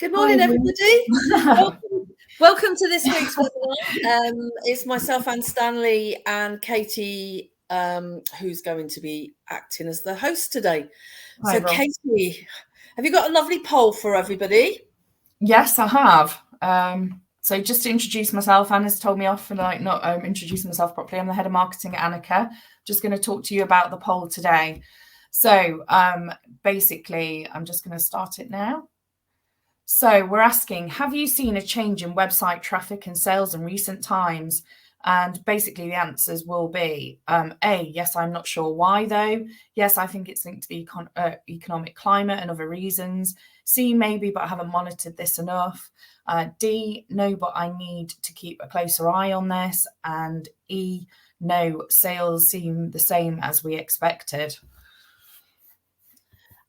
Good morning, Hi, everybody. Welcome to this week's webinar. It's myself and Stanley and Katie who's going to be acting as the host today. Hi, so, Rob. Katie, have you got a lovely poll for everybody? Yes, I have. So just to introduce myself, Anna's told me off for not introducing myself properly. I'm the head of marketing at Anicca. Just going to talk to you about the poll today. So basically, I'm just going to start it now. So we're asking, have you seen a change in website traffic and sales in recent times? And basically the answers will be A, yes, I'm not sure why though. Yes, I think it's linked to the economic climate and other reasons. C, maybe, but I haven't monitored this enough. D, no, but I need to keep a closer eye on this. And E, no, sales seem the same as we expected.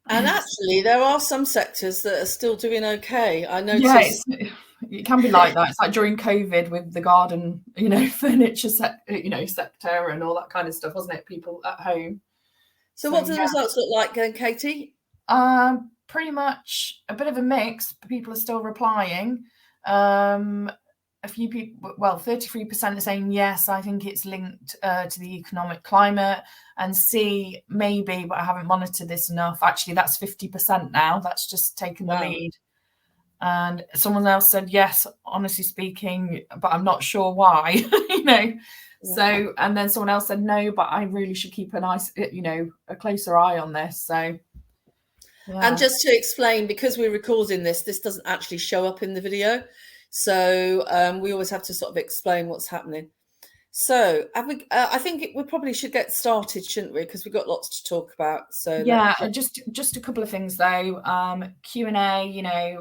And actually, there are some sectors that are still doing okay. I noticed. Yeah, it can be like that. It's like during COVID with the garden, furniture sector and all that kind of stuff, wasn't it? People at home. So what do the results look like then, Katie? Pretty much a bit of a mix. People are still replying. A few people, 33% are saying yes, I think it's linked to the economic climate, and C, maybe, but I haven't monitored this enough. Actually, that's 50% now. That's just taken the lead. And someone else said yes, honestly speaking, but I'm not sure why, So, and then someone else said no, but I really should keep a closer eye on this. So, yeah. And just to explain, because we're recording this doesn't actually show up in the video. So we always have to sort of explain what's happening. So I think we probably should get started, shouldn't we? Because we've got lots to talk about. So yeah, just a couple of things though. Q&A,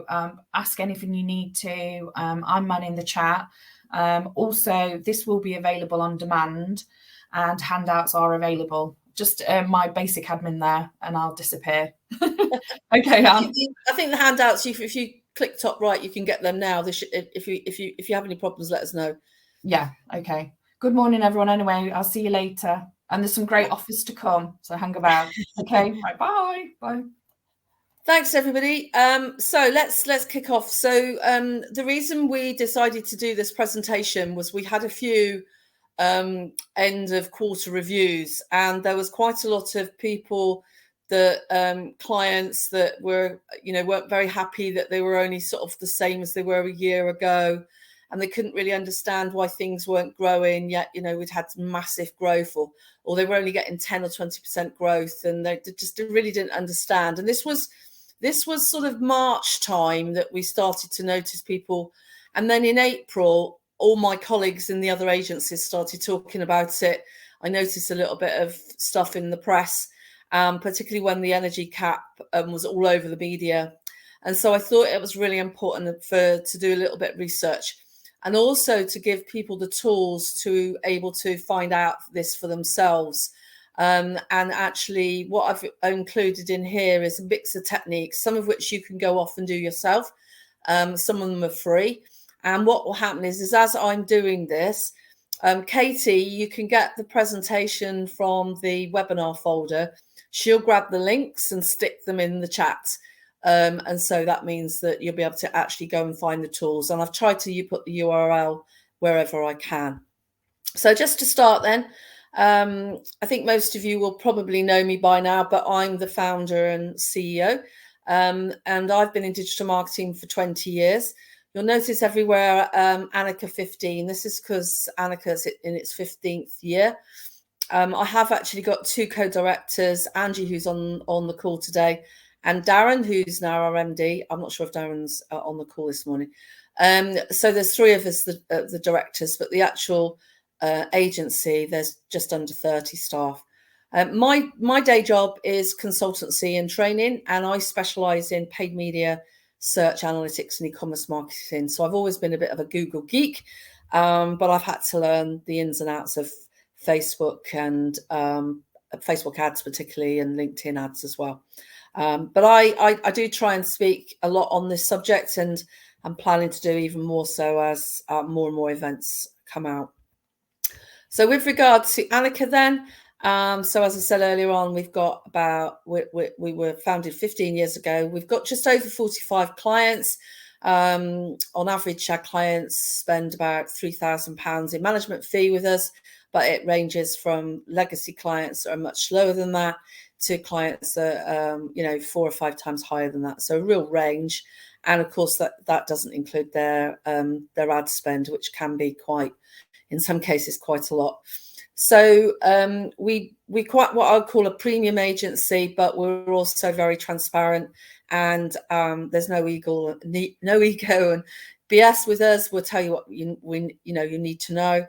ask anything you need to. I'm manning the chat. Also, this will be available on demand, and handouts are available. Just my basic admin there, and I'll disappear. Okay, Anne. I think the handouts, if you click top right, you can get them now. If you have any problems, let us know. Yeah. Okay. Good morning, everyone. Anyway, I'll see you later. And there's some great offers to come, so hang about. Okay. Right. Bye. Bye. Thanks, everybody. So let's kick off. So the reason we decided to do this presentation was we had a few end of quarter reviews, and there was quite a lot of people that clients that were weren't very happy that they were only sort of the same as they were a year ago, and they couldn't really understand why things weren't growing yet. We'd had massive growth, or they were only getting 10 or 20% growth, and they just really didn't understand. And this was sort of March time that we started to notice people, and then in April all my colleagues in the other agencies started talking about it. I noticed a little bit of stuff in the press, particularly when the energy cap was all over the media. And so I thought it was really important to do a little bit of research, and also to give people the tools to able to find out this for themselves. And actually what I've included in here is a mix of techniques, some of which you can go off and do yourself. Some of them are free. And what will happen is as I'm doing this, Katie, you can get the presentation from the webinar folder. She'll grab the links and stick them in the chat. And so that means that you'll be able to actually go and find the tools. And I've tried to put the URL wherever I can. So just to start then, I think most of you will probably know me by now, but I'm the founder and CEO. And I've been in digital marketing for 20 years. You'll notice everywhere Anicca 15. This is because Anicca's in its 15th year. I have actually got two co-directors, Angie, who's on the call today, and Darren, who's now our MD. I'm not sure if Darren's on the call this morning. So there's three of us, the directors, but the actual agency, there's just under 30 staff. My day job is consultancy and training, and I specialize in paid media, search analytics, and e-commerce marketing. So I've always been a bit of a Google geek, but I've had to learn the ins and outs of Facebook and Facebook ads particularly, and LinkedIn ads as well. But I do try and speak a lot on this subject, and I'm planning to do even more so as more and more events come out. So with regard to Anicca then, So as I said earlier on, we've got we were founded 15 years ago. We've got just over 45 clients. On average, our clients spend about £3,000 in management fee with us, but it ranges from legacy clients that are much lower than that to clients that 4 or 5 times higher than that. So a real range. And of course, that doesn't include their ad spend, which can be in some cases, quite a lot. So we quite what I'd call a premium agency, but we're also very transparent, and there's no ego and BS with us. We'll tell you what you need to know.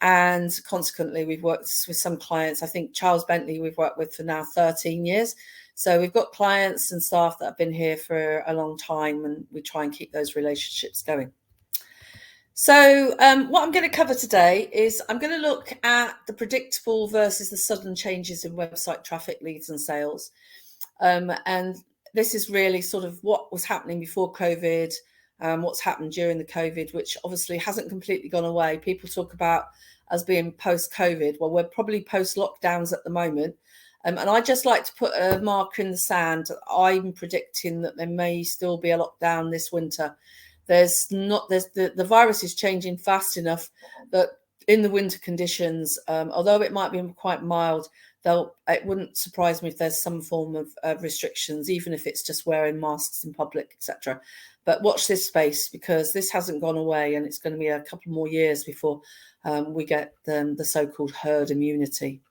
And consequently, we've worked with some clients. I think Charles Bentley we've worked with for now 13 years. So we've got clients and staff that have been here for a long time, and we try and keep those relationships going. So what I'm going to cover today is I'm going to look at the predictable versus the sudden changes in website traffic, leads and sales. And this is really sort of what was happening before COVID, what's happened during the COVID, which obviously hasn't completely gone away. People talk about us being post-COVID. Well, we're probably post-lockdowns at the moment. And I just like to put a marker in the sand. I'm predicting that there may still be a lockdown this winter. The virus is changing fast enough that in the winter conditions, although it might be quite mild, it wouldn't surprise me if there's some form of restrictions, even if it's just wearing masks in public, etc. But watch this space, because this hasn't gone away, and it's going to be a couple more years before we get the so-called herd immunity.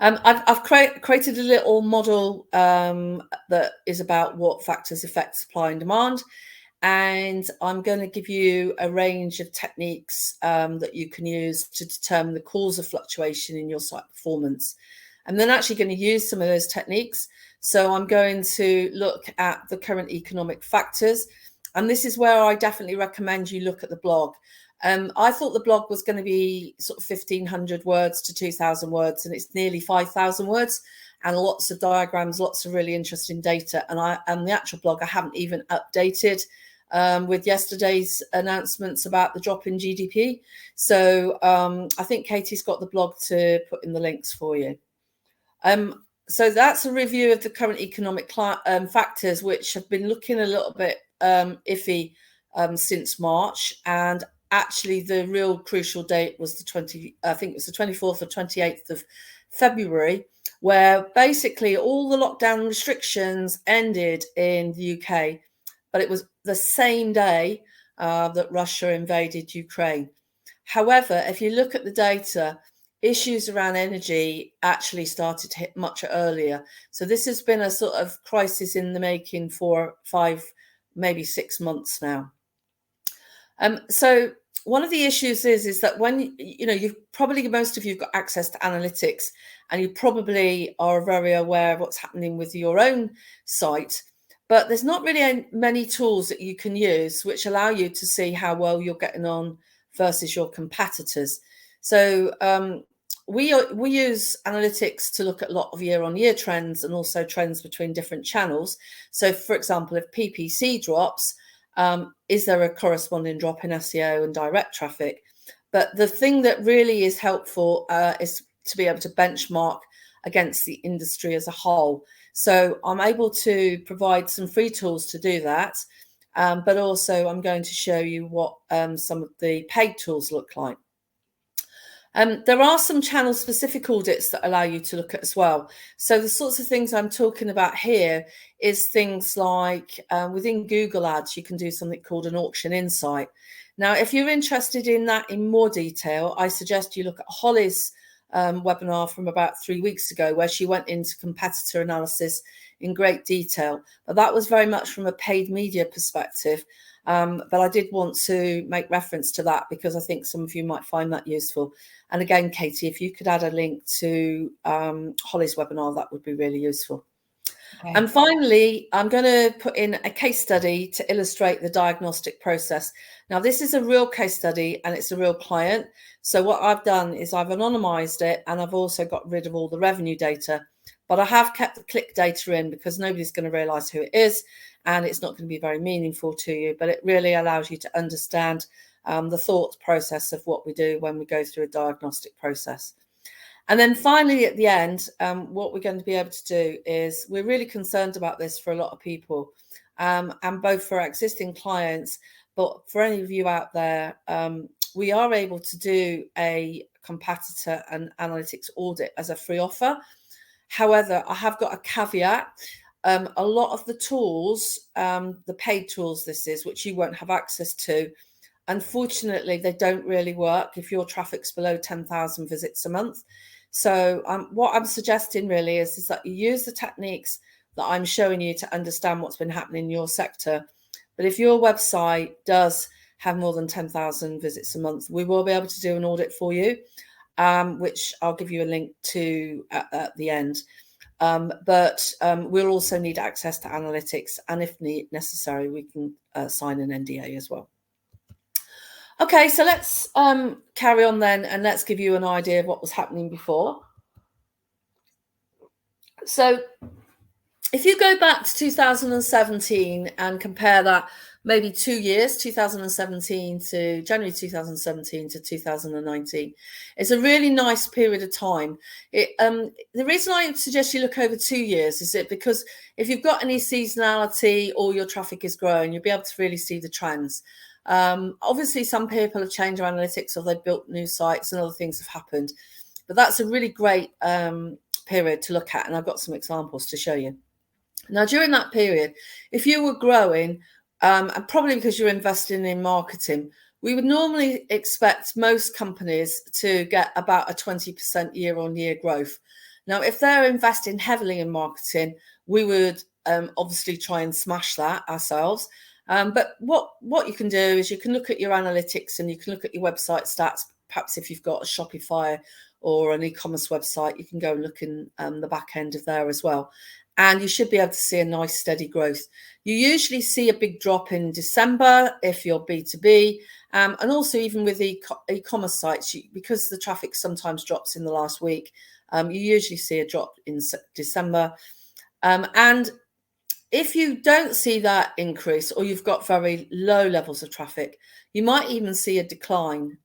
I've created a little model that is about what factors affect supply and demand. And I'm going to give you a range of techniques that you can use to determine the cause of fluctuation in your site performance. I'm then actually going to use some of those techniques. So I'm going to look at the current economic factors. And this is where I definitely recommend you look at the blog. I thought the blog was going to be sort of 1,500 words to 2,000 words, and it's nearly 5,000 words. And lots of diagrams, lots of really interesting data. And the actual blog I haven't even updated with yesterday's announcements about the drop in GDP. So I think Katie's got the blog to put in the links for you. So that's a review of the current economic factors, which have been looking a little bit iffy since March. And actually, the real crucial date was the 24th or 28th of February, where basically all the lockdown restrictions ended in the UK. But it was the same day that Russia invaded Ukraine. However, if you look at the data, issues around energy actually started to hit much earlier. So this has been a sort of crisis in the making for 5, maybe 6 months now. So one of the issues is that when most of you've got access to analytics, and you probably are very aware of what's happening with your own site. But there's not really many tools that you can use which allow you to see how well you're getting on versus your competitors. So we use analytics to look at a lot of year-on-year trends and also trends between different channels. So, for example, if PPC drops, is there a corresponding drop in SEO and direct traffic? But the thing that really is helpful is to be able to benchmark against the industry as a whole. So I'm able to provide some free tools to do that, but also I'm going to show you what some of the paid tools look like. There are some channel specific audits that allow you to look at as well. So the sorts of things I'm talking about here is things like within Google Ads, you can do something called an auction insight. Now, if you're interested in that in more detail, I suggest you look at Holly's webinar from about 3 weeks ago, where she went into competitor analysis in great detail. But that was very much from a paid media perspective. But I did want to make reference to that because I think some of you might find that useful. And again, Katie, if you could add a link to Holly's webinar, that would be really useful. Okay. And finally, I'm going to put in a case study to illustrate the diagnostic process. Now, this is a real case study and it's a real client. So what I've done is I've anonymized it, and I've also got rid of all the revenue data. But I have kept the click data in because nobody's going to realize who it is, and it's not going to be very meaningful to you. But it really allows you to understand the thought process of what we do when we go through a diagnostic process. And then finally, at the end, what we're going to be able to do is, we're really concerned about this for a lot of people, and both for our existing clients, but for any of you out there, we are able to do a competitor and analytics audit as a free offer. However, I have got a caveat. A lot of the tools, the paid tools this is, which you won't have access to, unfortunately, they don't really work if your traffic's below 10,000 visits a month. So what I'm suggesting really is that you use the techniques that I'm showing you to understand what's been happening in your sector. But if your website does have more than 10,000 visits a month, we will be able to do an audit for you, which I'll give you a link to at the end. But we'll also need access to analytics, and if necessary, we can sign an NDA as well. Okay, so let's carry on then, and let's give you an idea of what was happening before. So if you go back to 2017 and compare that maybe 2 years, 2017 to January 2017 to 2019, it's a really nice period of time. The reason I suggest you look over 2 years is that because if you've got any seasonality or your traffic is growing, you'll be able to really see the trends. Obviously, some people have changed their analytics, or they've built new sites and other things have happened. But that's a really great period to look at, and I've got some examples to show you. Now, during that period, if you were growing, and probably because you're investing in marketing, we would normally expect most companies to get about a 20% year-on-year growth. Now, if they're investing heavily in marketing, we would obviously try and smash that ourselves. But what you can do is you can look at your analytics, and you can look at your website stats. Perhaps if you've got a Shopify or an e-commerce website, you can go and look in the back end of there as well. And you should be able to see a nice steady growth. You usually see a big drop in December if you're B2B, and also even with e-commerce sites, because the traffic sometimes drops in the last week, you usually see a drop in December. And if you don't see that increase, or you've got very low levels of traffic, you might even see a decline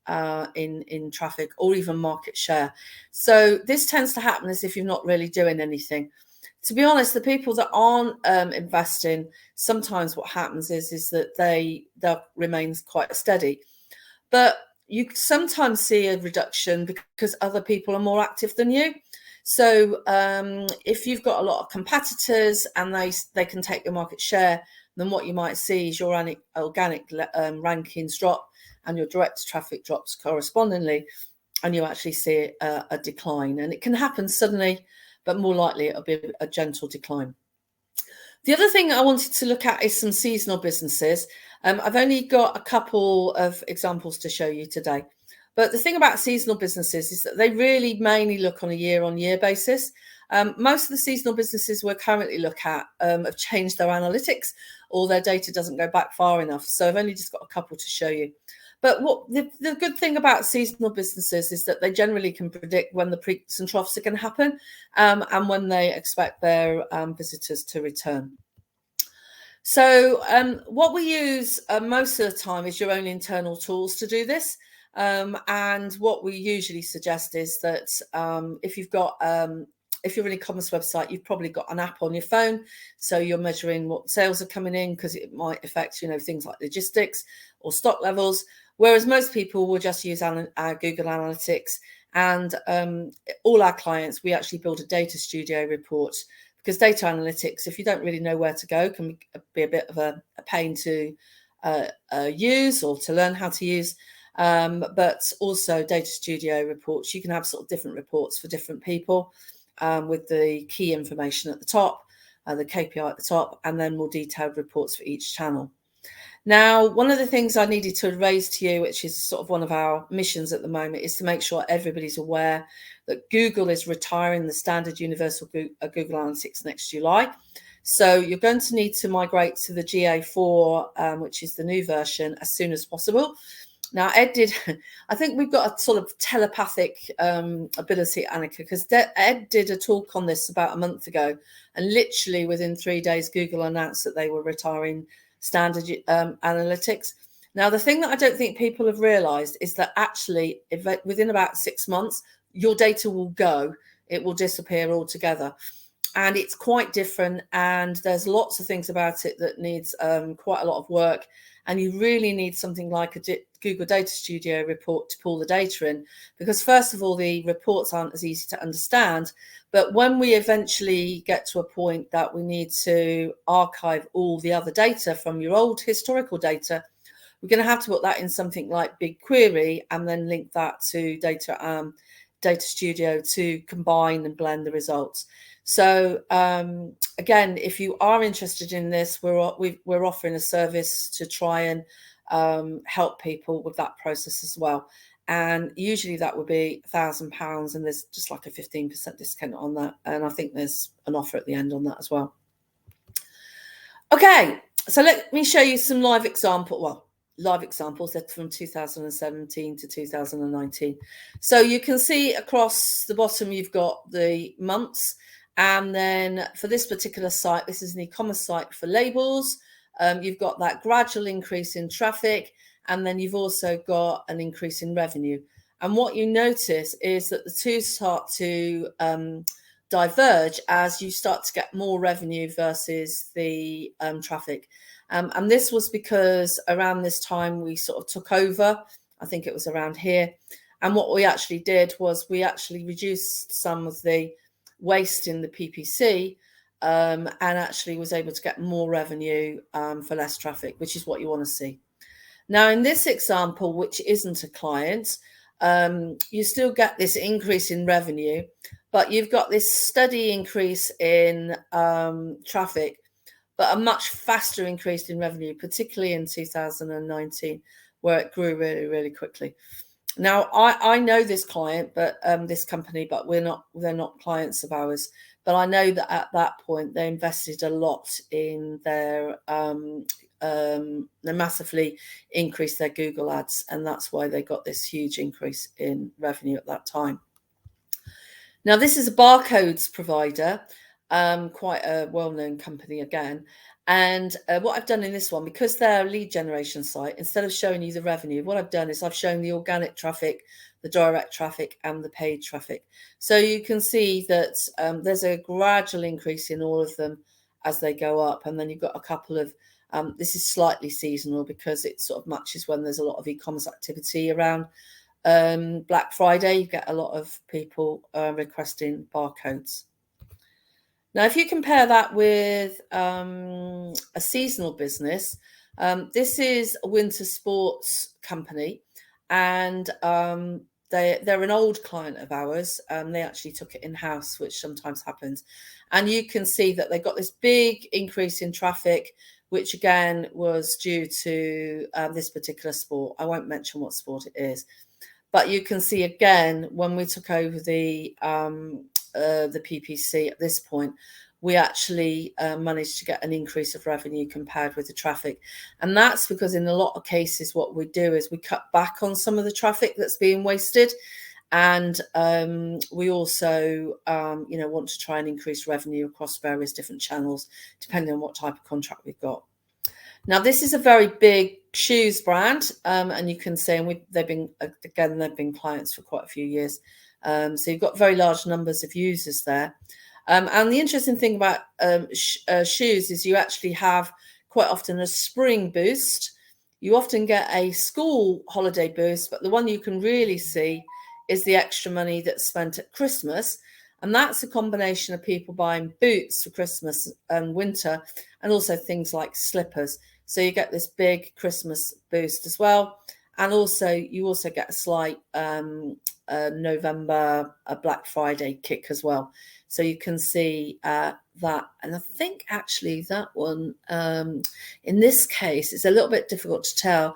in traffic or even market share. So this tends to happen as if you're not really doing anything. To be honest, the people that aren't investing, sometimes what happens is that they'll remain quite steady. But you sometimes see a reduction because other people are more active than you. So if you've got a lot of competitors and they can take your market share, then what you might see is your organic rankings drop and your direct traffic drops correspondingly, and you actually see a decline. And it can happen suddenly, but more likely it'll be a gentle decline. The other thing I wanted to look at is some seasonal businesses. I've only got a couple of examples to show you today. But the thing about seasonal businesses is that they really mainly look on a year-on-year basis. Most of the seasonal businesses we're currently look at have changed their analytics, or their data doesn't go back far enough. So I've only just got a couple to show you. But what the good thing about seasonal businesses is that they generally can predict when the peaks and troughs are going to happen, and when they expect their visitors to return. So what we use most of the time is your own internal tools to do this. And what we usually suggest is that if you're an e-commerce website, you've probably got an app on your phone, so you're measuring what sales are coming in, because it might affect things like logistics or stock levels. Whereas most people will just use our Google Analytics, and all our clients, we actually build a data studio report, because data analytics, if you don't really know where to go, can be a bit of a pain to use or to learn how to use. But also data studio reports, you can have sort of different reports for different people, with the key information at the top, the KPI at the top, and then more detailed reports for each channel. Now, one of the things I needed to raise to you, which is sort of one of our missions at the moment, is to make sure everybody's aware that Google is retiring the standard universal Google Analytics next July. So you're going to need to migrate to the GA4, which is the new version, as soon as possible. Now, I think we've got a sort of telepathic ability at Anicca, because Ed did a talk on this about a month ago, and literally within 3 days, Google announced that they were retiring standard analytics. Now, the thing that I don't think people have realized is that actually within about 6 months, your data will go. It will disappear altogether. And it's quite different, and there's lots of things about it that needs quite a lot of work, and you really need something like a Google Data Studio report to pull the data in, because first of all, the reports aren't as easy to understand. But when we eventually get to a point that we need to archive all the other data from your old historical data, we're going to have to put that in something like BigQuery and then link that to Data Studio to combine and blend the results. So again, if you are interested in this, we're offering a service to try and help people with that process as well. And usually that would be £1,000, and there's just like a 15% discount on that. And I think there's an offer at the end on that as well. Okay, so let me show you some live examples. That's from 2017 to 2019. So you can see across the bottom, you've got the months. And then for this particular site, this is an e-commerce site for labels. You've got that gradual increase in traffic, and then you've also got an increase in revenue. And what you notice is that the two start to diverge as you start to get more revenue versus the traffic. And this was because around this time we sort of took over. I think it was around here. And what we actually did was we actually reduced some of the waste in the PPC and actually was able to get more revenue for less traffic, which is what you want to see. Now, in this example, which isn't a client, you still get this increase in revenue, but you've got this steady increase in traffic, but a much faster increase in revenue, particularly in 2019, where it grew really, really quickly. Now, I know this client, but this company, but they're not clients of ours. But I know that at that point they invested a lot in their they massively increased their Google ads, and that's why they got this huge increase in revenue at that time. Now, this is a barcodes provider, quite a well-known company again. And what I've done in this one, because they're a lead generation site, instead of showing you the revenue, what I've done is I've shown the organic traffic, the direct traffic, and the paid traffic. So you can see that there's a gradual increase in all of them as they go up. And then you've got a couple of, this is slightly seasonal because it sort of matches when there's a lot of e-commerce activity around Black Friday. You get a lot of people requesting barcodes. Now, if you compare that with a seasonal business, this is a winter sports company, and they're an old client of ours. They actually took it in-house, which sometimes happens. And you can see that they got this big increase in traffic, which again was due to this particular sport. I won't mention what sport it is. But you can see again, when we took over the PPC at this point, we actually managed to get an increase of revenue compared with the traffic. And that's because in a lot of cases, what we do is we cut back on some of the traffic that's being wasted. And we also, want to try and increase revenue across various different channels, depending on what type of contract we've got. Now, this is a very big shoes brand, and you can see, they've been clients for quite a few years. So you've got very large numbers of users there. And the interesting thing about shoes is you actually have quite often a spring boost. You often get a school holiday boost, but the one you can really see is the extra money that's spent at Christmas. And that's a combination of people buying boots for Christmas and winter, and also things like slippers. So you get this big Christmas boost as well. And also you also get a slight November Black Friday kick as well. So you can see that. And I think actually that one, in this case, it's a little bit difficult to tell.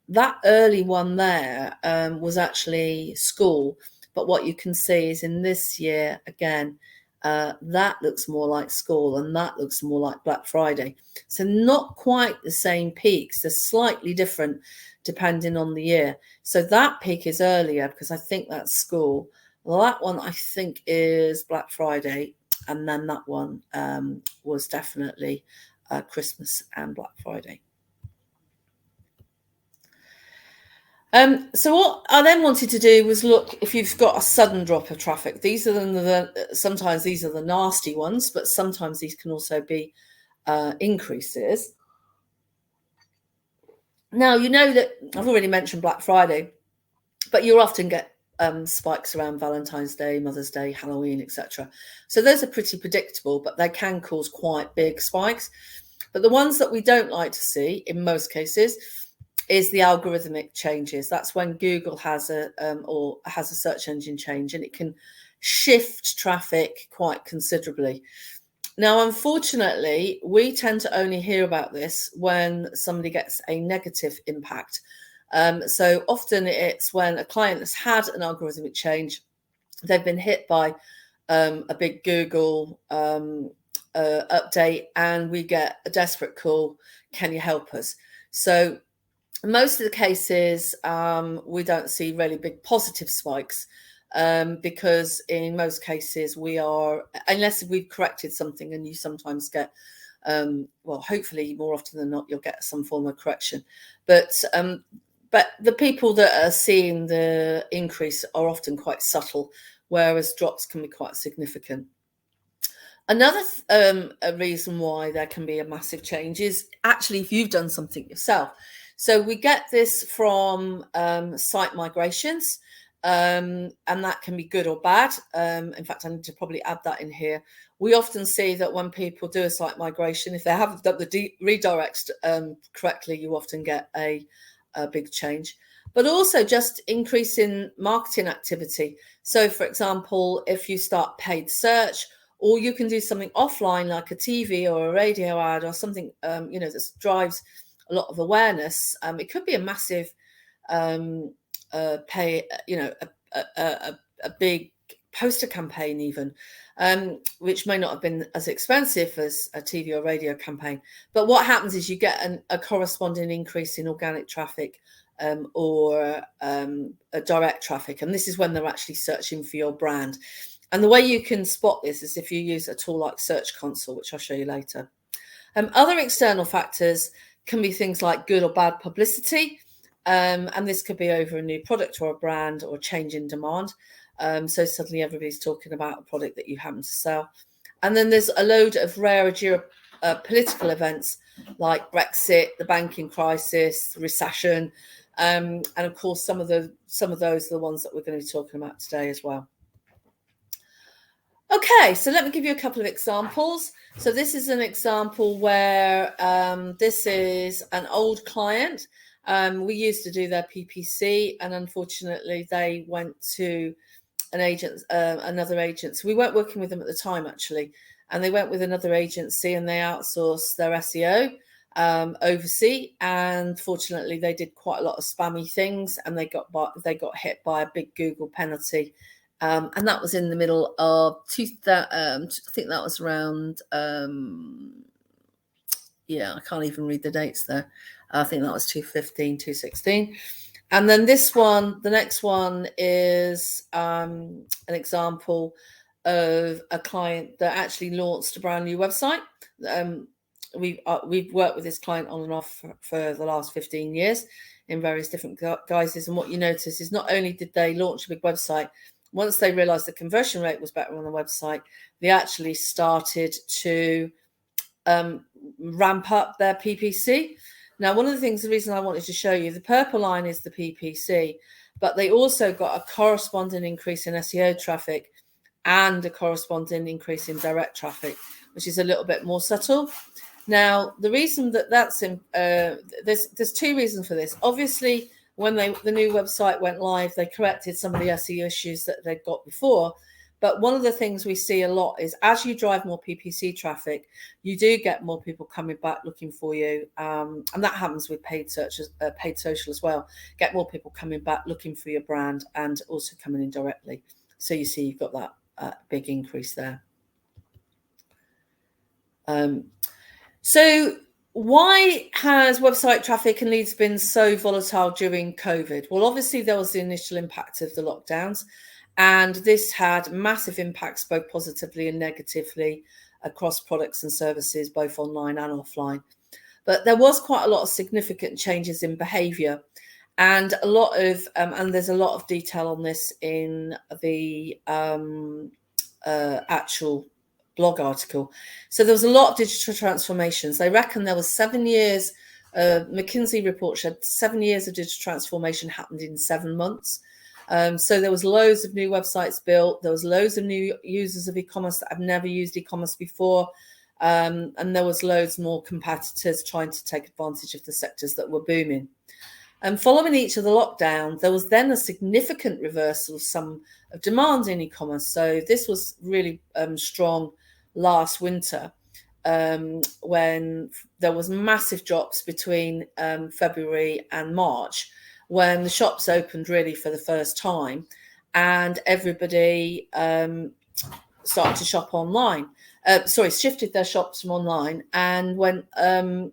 That early one there was actually school. But what you can see is in this year, again, that looks more like school and that looks more like Black Friday. So not quite the same peaks. They're slightly different depending on the year. So that peak is earlier because I think that's school. Well, that one I think is Black Friday. And then that one was definitely Christmas and Black Friday. So what I then wanted to do was look if you've got a sudden drop of traffic. These are sometimes these are the nasty ones, but sometimes these can also be increases. Now, you know that I've already mentioned Black Friday, but you'll often get spikes around Valentine's Day, Mother's Day, Halloween, etc. So those are pretty predictable, but they can cause quite big spikes. But the ones that we don't like to see in most cases is the algorithmic changes. That's when Google has a search engine change, and it can shift traffic quite considerably. Now, unfortunately, we tend to only hear about this when somebody gets a negative impact. So often it's when a client has had an algorithmic change, they've been hit by a big Google update, and we get a desperate call, can you help us? So most of the cases, we don't see really big positive spikes, because in most cases we are, unless we've corrected something, and you sometimes get, well, hopefully more often than not, you'll get some form of correction. But the people that are seeing the increase are often quite subtle, whereas drops can be quite significant. Another reason why there can be a massive change is actually if you've done something yourself. So we get this from site migrations, and that can be good or bad. In fact, I need to probably add that in here. We often see that when people do a site migration, if they haven't done the redirects correctly, you often get a big change. But also just increase in marketing activity. So, for example, if you start paid search, or you can do something offline like a TV or a radio ad or something, that drives a lot of awareness. It could be a massive a big poster campaign even, which may not have been as expensive as a TV or radio campaign. But what happens is you get a corresponding increase in organic traffic or a direct traffic. And this is when they're actually searching for your brand. And the way you can spot this is if you use a tool like Search Console, which I'll show you later. Other external factors can be things like good or bad publicity. And this could be over a new product or a brand or a change in demand. So suddenly everybody's talking about a product that you happen to sell. And then there's a load of rare political events like Brexit, the banking crisis, recession. And of course, some of those are the ones that we're going to be talking about today as well. Okay, so let me give you a couple of examples. So this is an example where this is an old client. We used to do their PPC, and unfortunately they went to an agent, another agency. We weren't working with them at the time actually, and they went with another agency and they outsourced their SEO overseas. And fortunately, they did quite a lot of spammy things, and they got hit by a big Google penalty. And that was in the middle of I think that was around, I can't even read the dates there. I think that was 2015, 2016. And then the next one is an example of a client that actually launched a brand new website. We've worked with this client on and off for the last 15 years in various different guises. And what you notice is not only did they launch a big website, once they realized the conversion rate was better on the website, they actually started to ramp up their PPC. Now, the reason I wanted to show you, the purple line is the PPC, but they also got a corresponding increase in SEO traffic and a corresponding increase in direct traffic, which is a little bit more subtle. Now, the reason that's in, there's two reasons for this. Obviously, when the new website went live, they corrected some of the SEO issues that they'd got before. But one of the things we see a lot is as you drive more PPC traffic, you do get more people coming back looking for you. And that happens with paid social as well. Get more people coming back looking for your brand and also coming in directly. So you see you've got that big increase there. So why has website traffic and leads been so volatile during COVID? Well, obviously there was the initial impact of the lockdowns, and this had massive impacts both positively and negatively across products and services, both online and offline. But there was quite a lot of significant changes in behavior. And a lot of and there's a lot of detail on this in the actual blog article. So there was a lot of digital transformations. They reckon there was 7 years. McKinsey report showed 7 years of digital transformation happened in 7 months. So there was loads of new websites built. There was loads of new users of e-commerce that have never used e-commerce before. And there was loads more competitors trying to take advantage of the sectors that were booming. And following each of the lockdown, there was then a significant reversal of some of demand in e-commerce. So this was really strong last winter, when there was massive drops between February and March, when the shops opened really for the first time, and everybody started to shop online. Shifted their shops from online and went to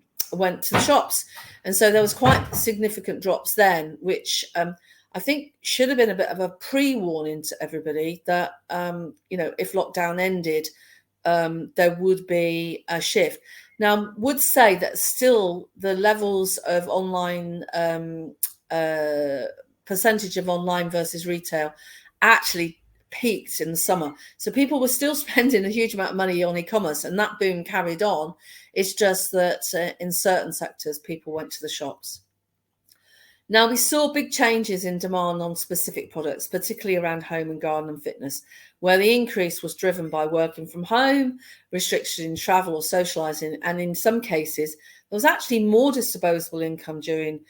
the shops. And so there was quite significant drops then, which I think should have been a bit of a pre-warning to everybody that, if lockdown ended, there would be a shift. Now, would say that still the levels of online, percentage of online versus retail actually peaked in the summer. So people were still spending a huge amount of money on e-commerce, and that boom carried on. It's just that in certain sectors, people went to the shops. Now, we saw big changes in demand on specific products, particularly around home and garden and fitness, where the increase was driven by working from home, restriction in travel or socialising, and in some cases, there was actually more disposable income during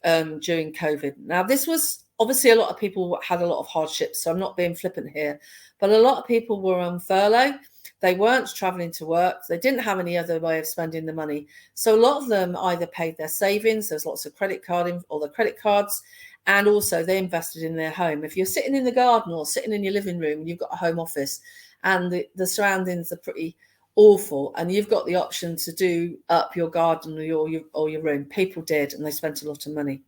COVID. Now, this was obviously a lot of people had a lot of hardships, so I'm not being flippant here, but a lot of people were on furlough. They weren't traveling to work. They didn't have any other way of spending the money. So a lot of them either paid their savings. There's lots of credit cards, and also they invested in their home. If you're sitting in the garden or sitting in your living room and you've got a home office and the surroundings are pretty awful and you've got the option to do up your garden or your room, people did, and they spent a lot of money.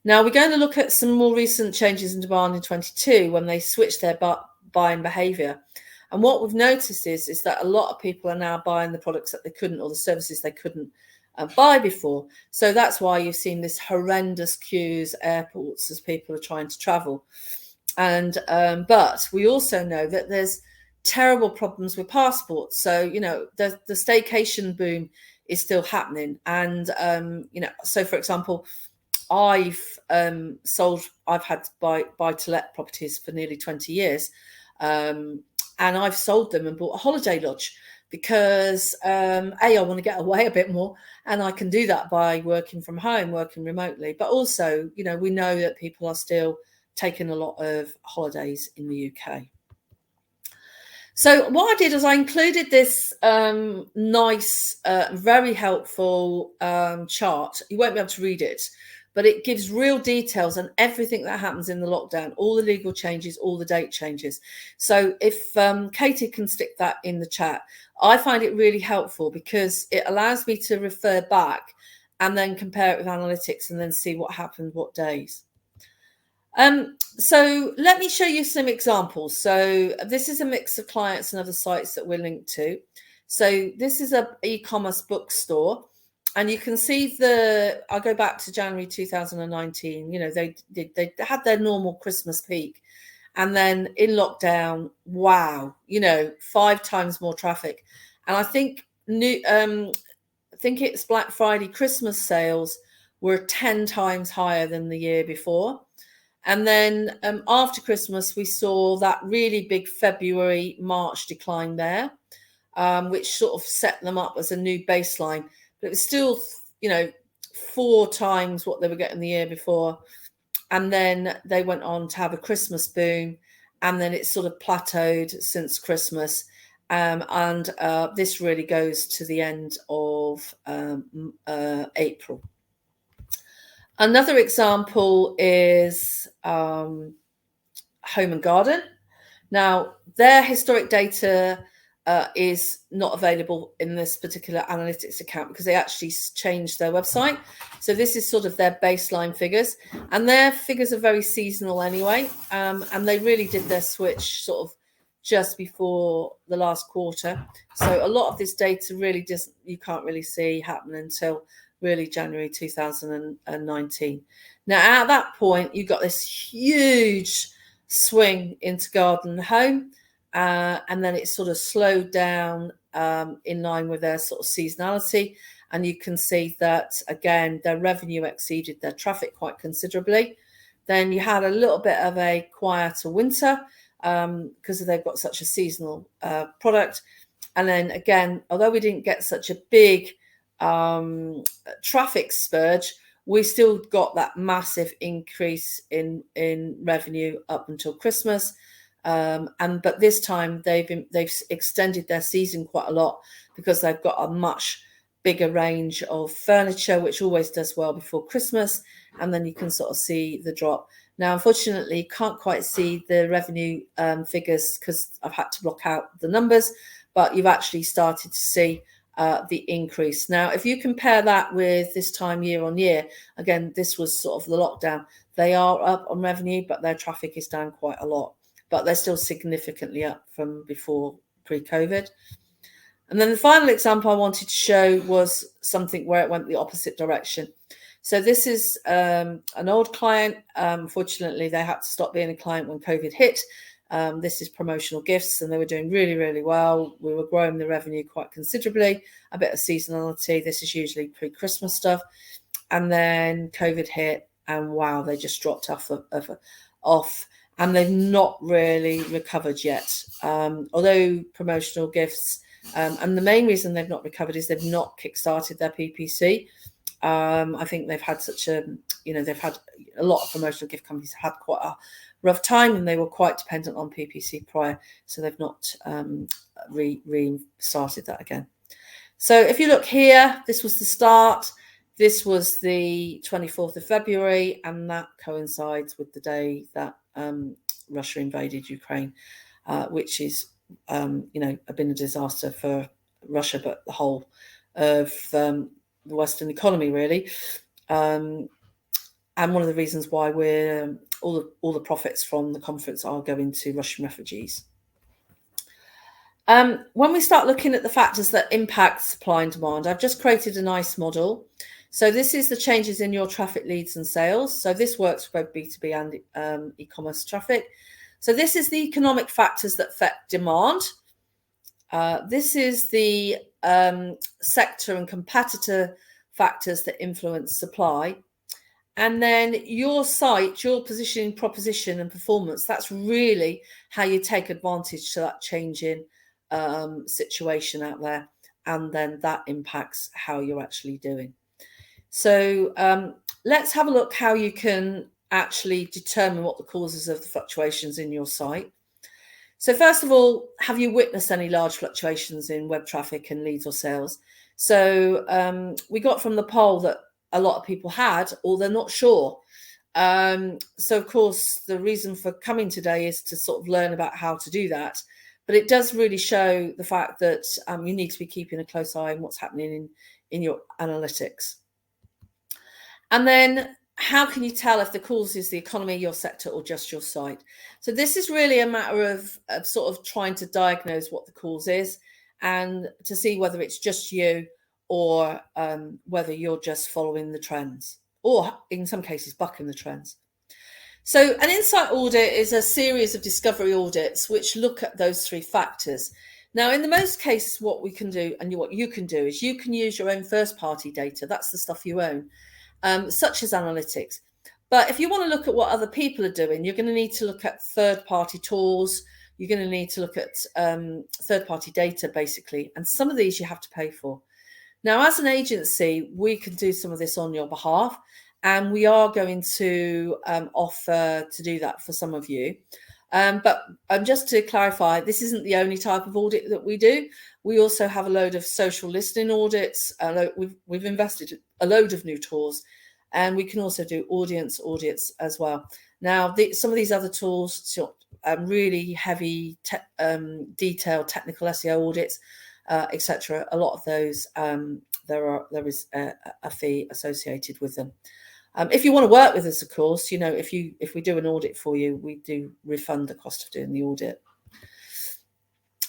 Now, we're going to look at some more recent changes in demand in 22 when they switched their buying behaviour. And what we've noticed is that a lot of people are now buying the products that they couldn't, or the services they couldn't buy before. So that's why you've seen this horrendous queues at airports as people are trying to travel. And but we also know that there's terrible problems with passports. So, the staycation boom is still happening. And, so for example, I've had buy-to-let properties for nearly 20 years. And I've sold them and bought a holiday lodge because, I want to get away a bit more, and I can do that by working from home, working remotely. But also, we know that people are still taking a lot of holidays in the UK. So what I did is I included this nice, very helpful chart. You won't be able to read it, but it gives real details on everything that happens in the lockdown, all the legal changes, all the date changes. So if Katie can stick that in the chat, I find it really helpful because it allows me to refer back and then compare it with analytics and then see what happened, what days. So let me show you some examples. So this is a mix of clients and other sites that we're linked to. So this is an e-commerce bookstore. And you can see I'll go back to January 2019, they had their normal Christmas peak. And then in lockdown, wow, 5 times more traffic. And I think it's Black Friday Christmas sales were 10 times higher than the year before. And then after Christmas, we saw that really big February, March decline there, which sort of set them up as a new baseline. But it was still, 4 times what they were getting the year before. And then they went on to have a Christmas boom. And then it sort of plateaued since Christmas. And this really goes to the end of April. Another example is Home and Garden. Now, their historic data is not available in this particular analytics account because they actually changed their website. So this is sort of their baseline figures, and their figures are very seasonal anyway. And they really did their switch sort of just before the last quarter. So a lot of this data really doesn't, you can't really see happen until really January 2019. Now, at that point, you got this huge swing into garden and home, and then it sort of slowed down in line with their sort of seasonality. And you can see that, again, their revenue exceeded their traffic quite considerably. Then you had a little bit of a quieter winter because they've got such a seasonal product. And then again, although we didn't get such a big traffic spurge, we still got that massive increase in revenue up until Christmas. But this time they've extended their season quite a lot because they've got a much bigger range of furniture, which always does well before Christmas. And then you can sort of see the drop. Now, unfortunately, you can't quite see the revenue figures because I've had to block out the numbers, but you've actually started to see the increase. Now, if you compare that with this time year on year, again, this was sort of the lockdown. They are up on revenue, but their traffic is down quite a lot. But they're still significantly up from before pre-COVID. And then the final example I wanted to show was something where it went the opposite direction. So this is an old client. Unfortunately, they had to stop being a client when COVID hit. This is promotional gifts, and they were doing really, really well. We were growing the revenue quite considerably, a bit of seasonality. This is usually pre-Christmas stuff. And then COVID hit, and wow, they just dropped off. And they've not really recovered yet. Although promotional gifts, and the main reason they've not recovered is they've not kickstarted their PPC. I think they've had they've had a lot of promotional gift companies had quite a rough time, and they were quite dependent on PPC prior, so they've not restarted that again. So if you look here, this was the start. This was the 24th of February, and that coincides with the day that Russia invaded Ukraine, which is been a disaster for Russia, but the whole of the Western economy, really. And one of the reasons why we're all the profits from the conference are going to Russian refugees. When we start looking at the factors that impact supply and demand, I've just created a nice model. So this is the changes in your traffic, leads and sales. So this works for both B2B and e-commerce traffic. So this is the economic factors that affect demand. This is the sector and competitor factors that influence supply. And then your site, your positioning, proposition and performance, that's really how you take advantage to that changing situation out there. And then that impacts how you're actually doing. So let's have a look how you can actually determine what the causes of the fluctuations in your site. So first of all, have you witnessed any large fluctuations in web traffic and leads or sales? So we got from the poll that a lot of people had, or they're not sure. So of course, the reason for coming today is to sort of learn about how to do that. But it does really show the fact that you need to be keeping a close eye on what's happening in your analytics. And then how can you tell if the cause is the economy, your sector, or just your site? So this is really a matter of sort of trying to diagnose what the cause is and to see whether it's just you or whether you're just following the trends, or in some cases bucking the trends. So an Insight audit is a series of discovery audits which look at those three factors. Now, in the most cases, what we can do and what you can do is you can use your own first-party data. That's the stuff you own. Such as analytics. But if you want to look at what other people are doing, you're going to need to look at third-party tools. You're going to need to look at third-party data, basically. And some of these you have to pay for. Now, as an agency, we can do some of this on your behalf. And we are going to offer to do that for some of you. But just to clarify, this isn't the only type of audit that we do. We also have a load of social listening audits. We've invested a load of new tools, and we can also do audience audits as well. Now, some of these other tools, really heavy, detailed technical SEO audits, etc. A lot of those, there is a fee associated with them. If you want to work with us, of course, if we do an audit for you, we do refund the cost of doing the audit.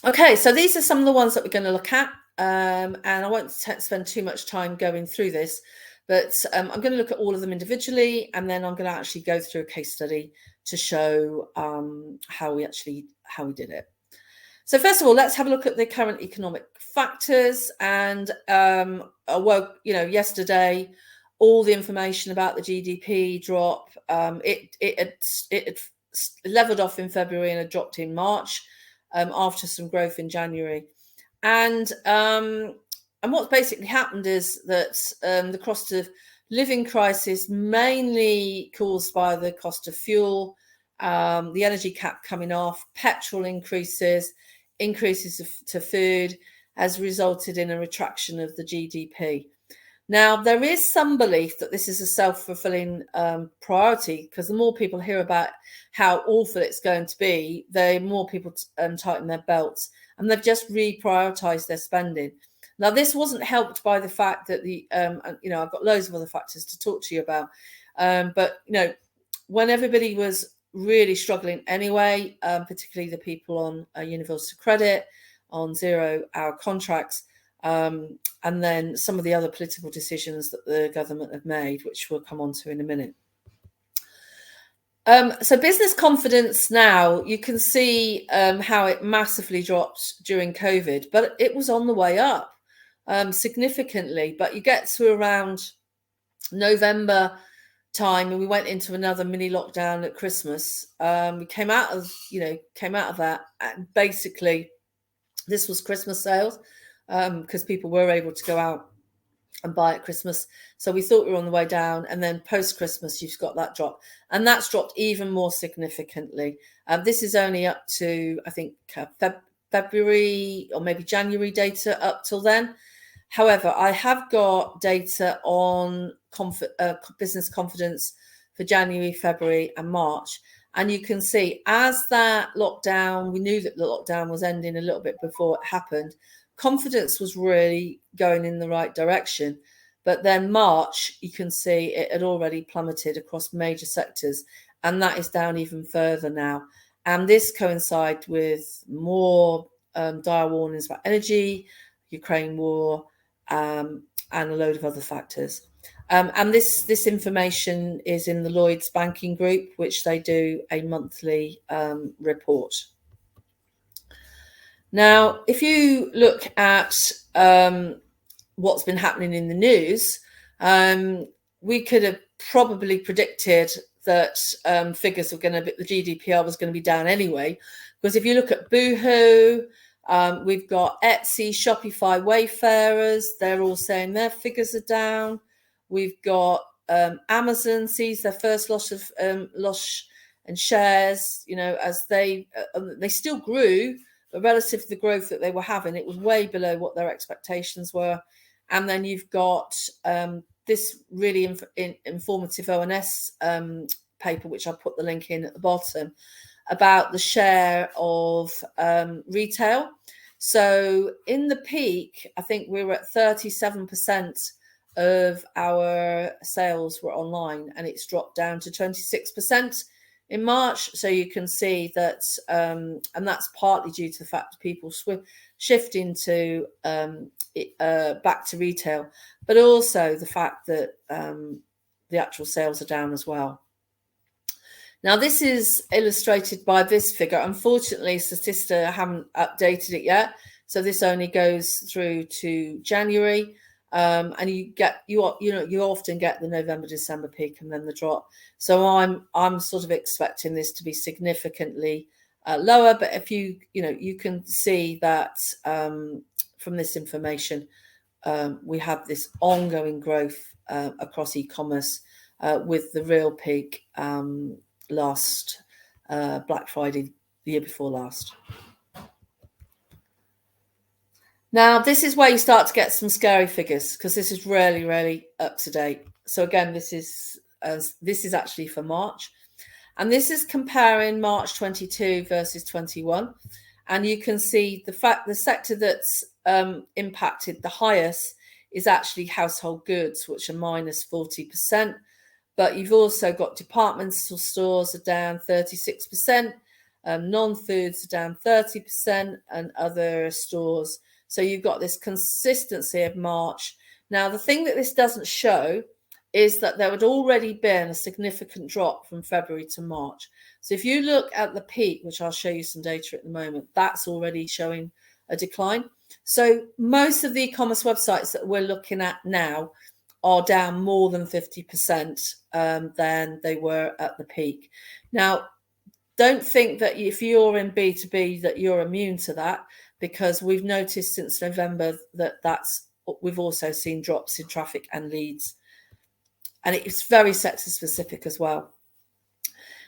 Okay, so these are some of the ones that we're going to look at, and I won't spend too much time going through this, but I'm going to look at all of them individually, and then I'm going to actually go through a case study to show how we did it. So first of all, let's have a look at the current economic factors. And yesterday, all the information about the GDP drop, it had leveled off in February and had dropped in March after some growth in January. And what's basically happened is that the cost of living crisis, mainly caused by the cost of fuel, the energy cap coming off, petrol increases to food, has resulted in a retraction of the GDP. Now, there is some belief that this is a self-fulfilling priority, because the more people hear about how awful it's going to be, the more people tighten their belts, and they've just reprioritized their spending. Now, this wasn't helped by the fact that I've got loads of other factors to talk to you about, but when everybody was really struggling anyway, particularly the people on universal credit, on 0-hour contracts, and then some of the other political decisions that the government have made, which we'll come on to in a minute. So business confidence now, you can see how it massively dropped during COVID, but it was on the way up significantly. But you get to around November time, and we went into another mini lockdown at Christmas. We came out of that, and basically this was Christmas sales, because people were able to go out and buy at Christmas. So we thought we were on the way down, and then post-Christmas you've got that drop, and that's dropped even more significantly. This is only up to, I think, February or maybe January data up till then. However, I have got data on business confidence for January, February and March. And you can see, as that lockdown, we knew that the lockdown was ending a little bit before it happened, confidence was really going in the right direction. But then March, you can see it had already plummeted across major sectors, and that is down even further now. And this coincides with more dire warnings about energy, Ukraine war, and a load of other factors. And this information is in the Lloyds Banking Group, which they do a monthly report. Now, if you look at what's been happening in the news, we could have probably predicted that figures were going to be, the GDPR was going to be down anyway, because if you look at Boohoo, we've got Etsy, Shopify, Wayfarers, they're all saying their figures are down. We've got Amazon sees their first loss in shares, as they still grew, but relative to the growth that they were having, it was way below what their expectations were. And then you've got this really informative ONS paper, which I'll put the link in at the bottom, about the share of retail. So in the peak, I think we were at 37% of our sales were online, and it's dropped down to 26% in March. So you can see that, and that's partly due to the fact that people shifting to back to retail, but also the fact that the actual sales are down as well. Now, this is illustrated by this figure. Unfortunately, Statista haven't updated it yet, so this only goes through to January. And you often get the November, December peak and then the drop. So I'm sort of expecting this to be significantly lower. But if you can see that from this information, we have this ongoing growth across e-commerce, with the real peak last Black Friday, the year before last. Now, this is where you start to get some scary figures, because this is really, really up to date. So again, this is actually for March, and this is comparing March 22 versus 21. And you can see the sector that's impacted the highest is actually household goods, which are minus 40%. But you've also got departmental stores are down 36%, Non-foods are down 30%, and other stores. So you've got this consistency of March. Now, the thing that this doesn't show is that there had already been a significant drop from February to March. So if you look at the peak, which I'll show you some data at the moment, that's already showing a decline. So most of the e-commerce websites that we're looking at now are down more than 50% than they were at the peak. Now, don't think that if you're in B2B that you're immune to that, because we've noticed since November that we've also seen drops in traffic and leads. And it's very sector specific as well.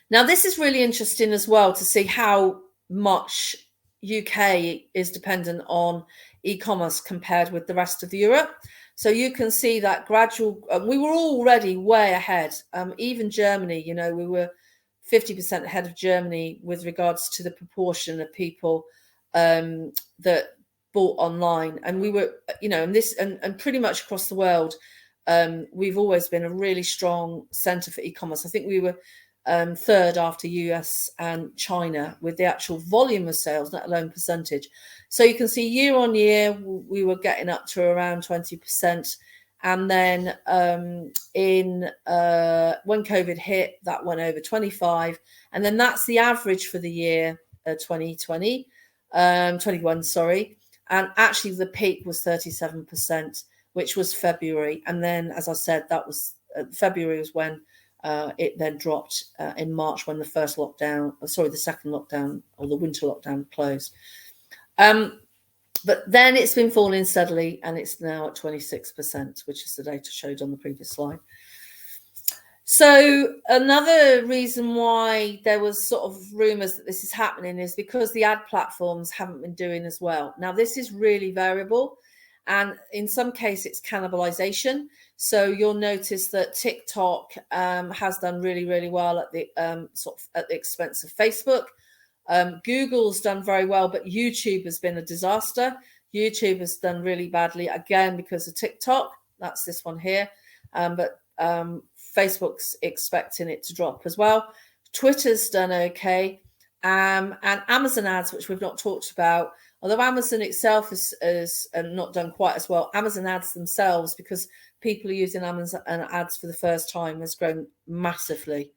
Now, this is really interesting as well to see how much UK is dependent on e-commerce compared with the rest of Europe. So you can see that gradual, we were already way ahead. Even Germany, you know, we were 50% ahead of Germany with regards to the proportion of people that bought online. And we were, you know, and pretty much across the world, we've always been a really strong center for e-commerce. I think we were third after US and China with the actual volume of sales, let alone percentage. So you can see year on year, we were getting up to around 20%. And then when COVID hit, that went over 25. And then that's the average for the year 21, sorry. And actually the peak was 37%, which was February. And then, as I said, that was February was when it then dropped in March when the second lockdown or the winter lockdown closed. But then it's been falling steadily, and it's now at 26%, which is the data showed on the previous slide. So another reason why there was sort of rumors that this is happening is because the ad platforms haven't been doing as well. Now, this is really variable, and in some cases it's cannibalization. So you'll notice that TikTok has done really, really well at the at the expense of Facebook. Google's done very well, but YouTube has been a disaster. YouTube has done really badly, again, because of TikTok. That's this one here. But Facebook's expecting it to drop as well. Twitter's done okay. And Amazon ads, which we've not talked about, although Amazon itself has not done quite as well, Amazon ads themselves, because people are using Amazon ads for the first time, has grown massively.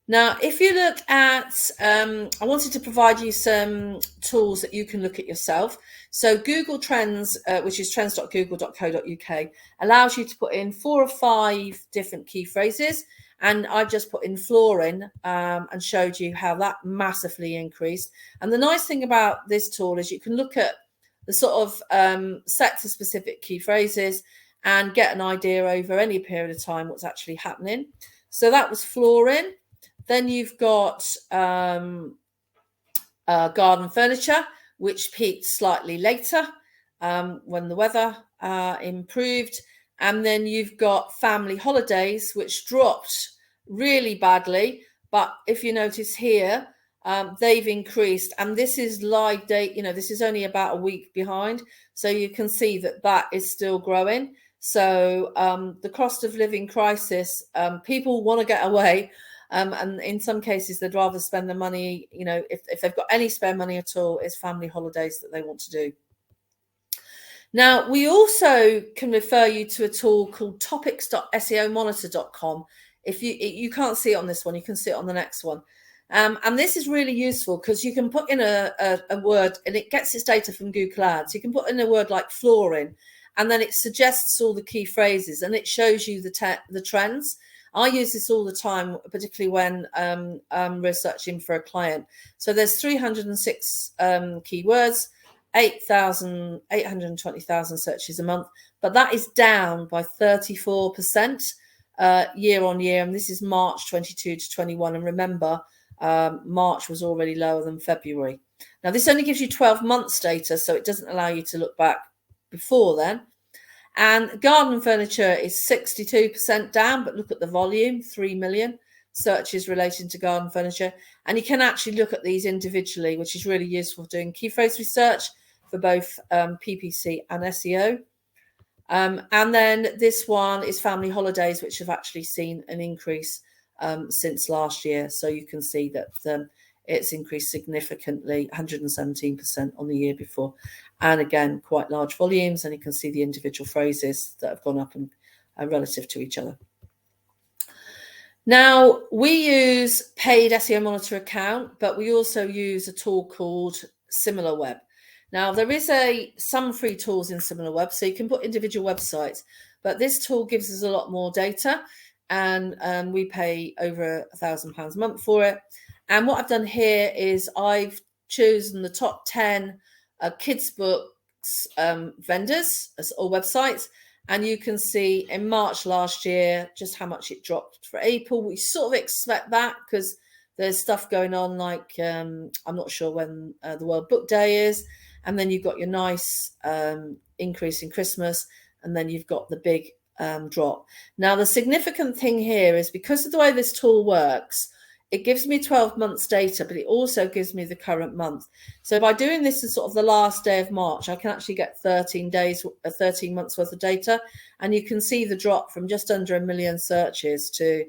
Now, if you look at, I wanted to provide you some tools that you can look at yourself. So Google Trends, which is trends.google.co.uk, allows you to put in 4 or 5 different key phrases. And I just put in flooring and showed you how that massively increased. And the nice thing about this tool is you can look at the sort of sector-specific key phrases and get an idea over any period of time what's actually happening. So that was flooring. Then you've got garden furniture, which peaked slightly later when the weather improved. And then you've got family holidays, which dropped really badly. But if you notice here, they've increased. And this is live date, you know, this is only about a week behind. So you can see that that is still growing. So the cost of living crisis, people want to get away. And in some cases, they'd rather spend the money, you know, if they've got any spare money at all, it's family holidays that they want to do. Now, we also can refer you to a tool called topics.seomonitor.com. If you can't see it on this one, you can see it on the next one. And this is really useful because you can put in a word and it gets its data from Google Ads. You can put in a word like flooring, and then it suggests all the key phrases and it shows you the trends. I use this all the time, particularly when I'm researching for a client. So there's 306 keywords, 820,000 searches a month, but that is down by 34% year on year. And this is March 22 to 21. And remember, March was already lower than February. Now, this only gives you 12 months data, so it doesn't allow you to look back before then. And garden furniture is 62% down, but look at the volume, 3 million searches relating to garden furniture. And you can actually look at these individually, which is really useful for doing key phrase research for both PPC and SEO. And then this one is family holidays, which have actually seen an increase since last year. So you can see that it's increased significantly, 117% on the year before. And again, quite large volumes, and you can see the individual phrases that have gone up and relative to each other. Now, we use paid SEO Monitor account, but we also use a tool called SimilarWeb. Now, there is some free tools in SimilarWeb, so you can put individual websites, but this tool gives us a lot more data, and we pay over £1,000 a month for it. And what I've done here is I've chosen the top 10 kids books vendors or websites. And you can see in March last year just how much it dropped for April. We sort of expect that because there's stuff going on, like I'm not sure when the World Book Day is. And then you've got your nice increase in Christmas. And then you've got the big drop. Now, the significant thing here is because of the way this tool works, it gives me 12 months data, but it also gives me the current month. So by doing this in sort of the last day of March, I can actually get 13 months worth of data. And you can see the drop from just under 1 million searches to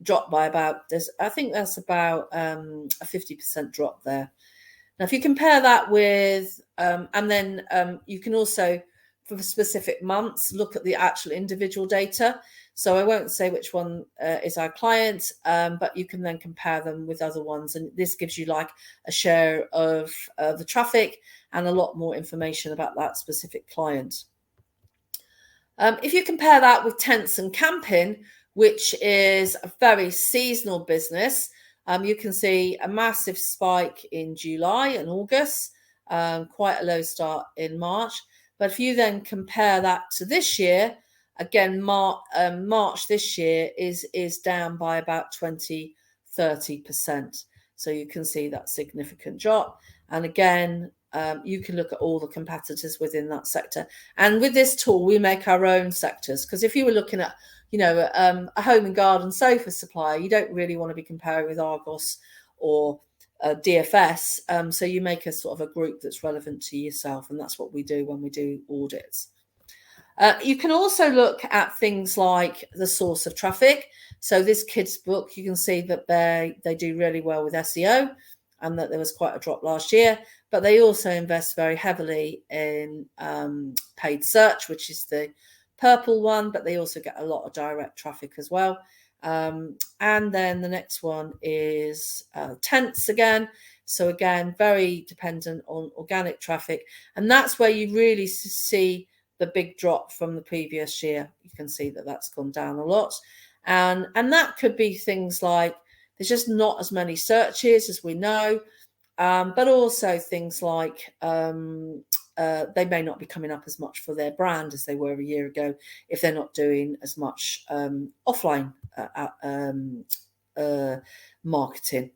drop by about, I think that's about a 50% drop there. Now, if you compare that with, and then you can also, for specific months, look at the actual individual data. So I won't say which one is our client, but you can then compare them with other ones. And this gives you like a share of the traffic and a lot more information about that specific client. If you compare that with tents and camping, which is a very seasonal business, you can see a massive spike in July and August, quite a low start in March. But if you then compare that to this year, again, March this year is down by about 20-30%. So you can see that significant drop. And again, you can look at all the competitors within that sector. And with this tool, we make our own sectors. Because if you were looking at, a home and garden sofa supplier, you don't really want to be comparing with Argos or DFS. So you make a sort of a group that's relevant to yourself. And that's what we do when we do audits. You can also look at things like the source of traffic. So this kids book, you can see that they do really well with SEO and that there was quite a drop last year, but they also invest very heavily in paid search, which is the purple one, but they also get a lot of direct traffic as well. And then the next one is tents again. So again, very dependent on organic traffic. And that's where you really see the big drop from the previous year. You can see that that's gone down a lot. And that could be things like there's just not as many searches as we know, but also things like they may not be coming up as much for their brand as they were a year ago if they're not doing as much offline marketing.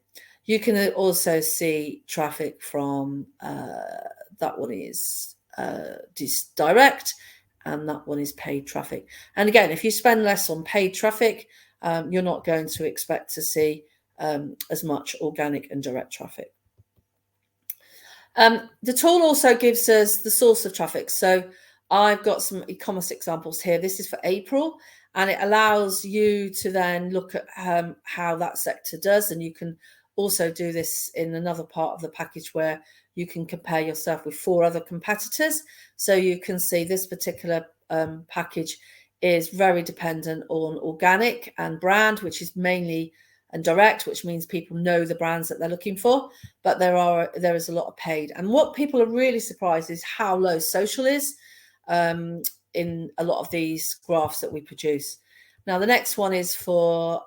You can also see traffic from that one is direct, and that one is paid traffic. And again, if you spend less on paid traffic, you're not going to expect to see as much organic and direct traffic. The tool also gives us the source of traffic. So I've got some e-commerce examples here. This is for April, and it allows you to then look at how that sector does. And you can also do this in another part of the package where you can compare yourself with 4 other competitors. So you can see this particular package is very dependent on organic and brand, which is mainly and direct, which means people know the brands that they're looking for, but there is a lot of paid. And what people are really surprised is how low social is in a lot of these graphs that we produce. Now, the next one is for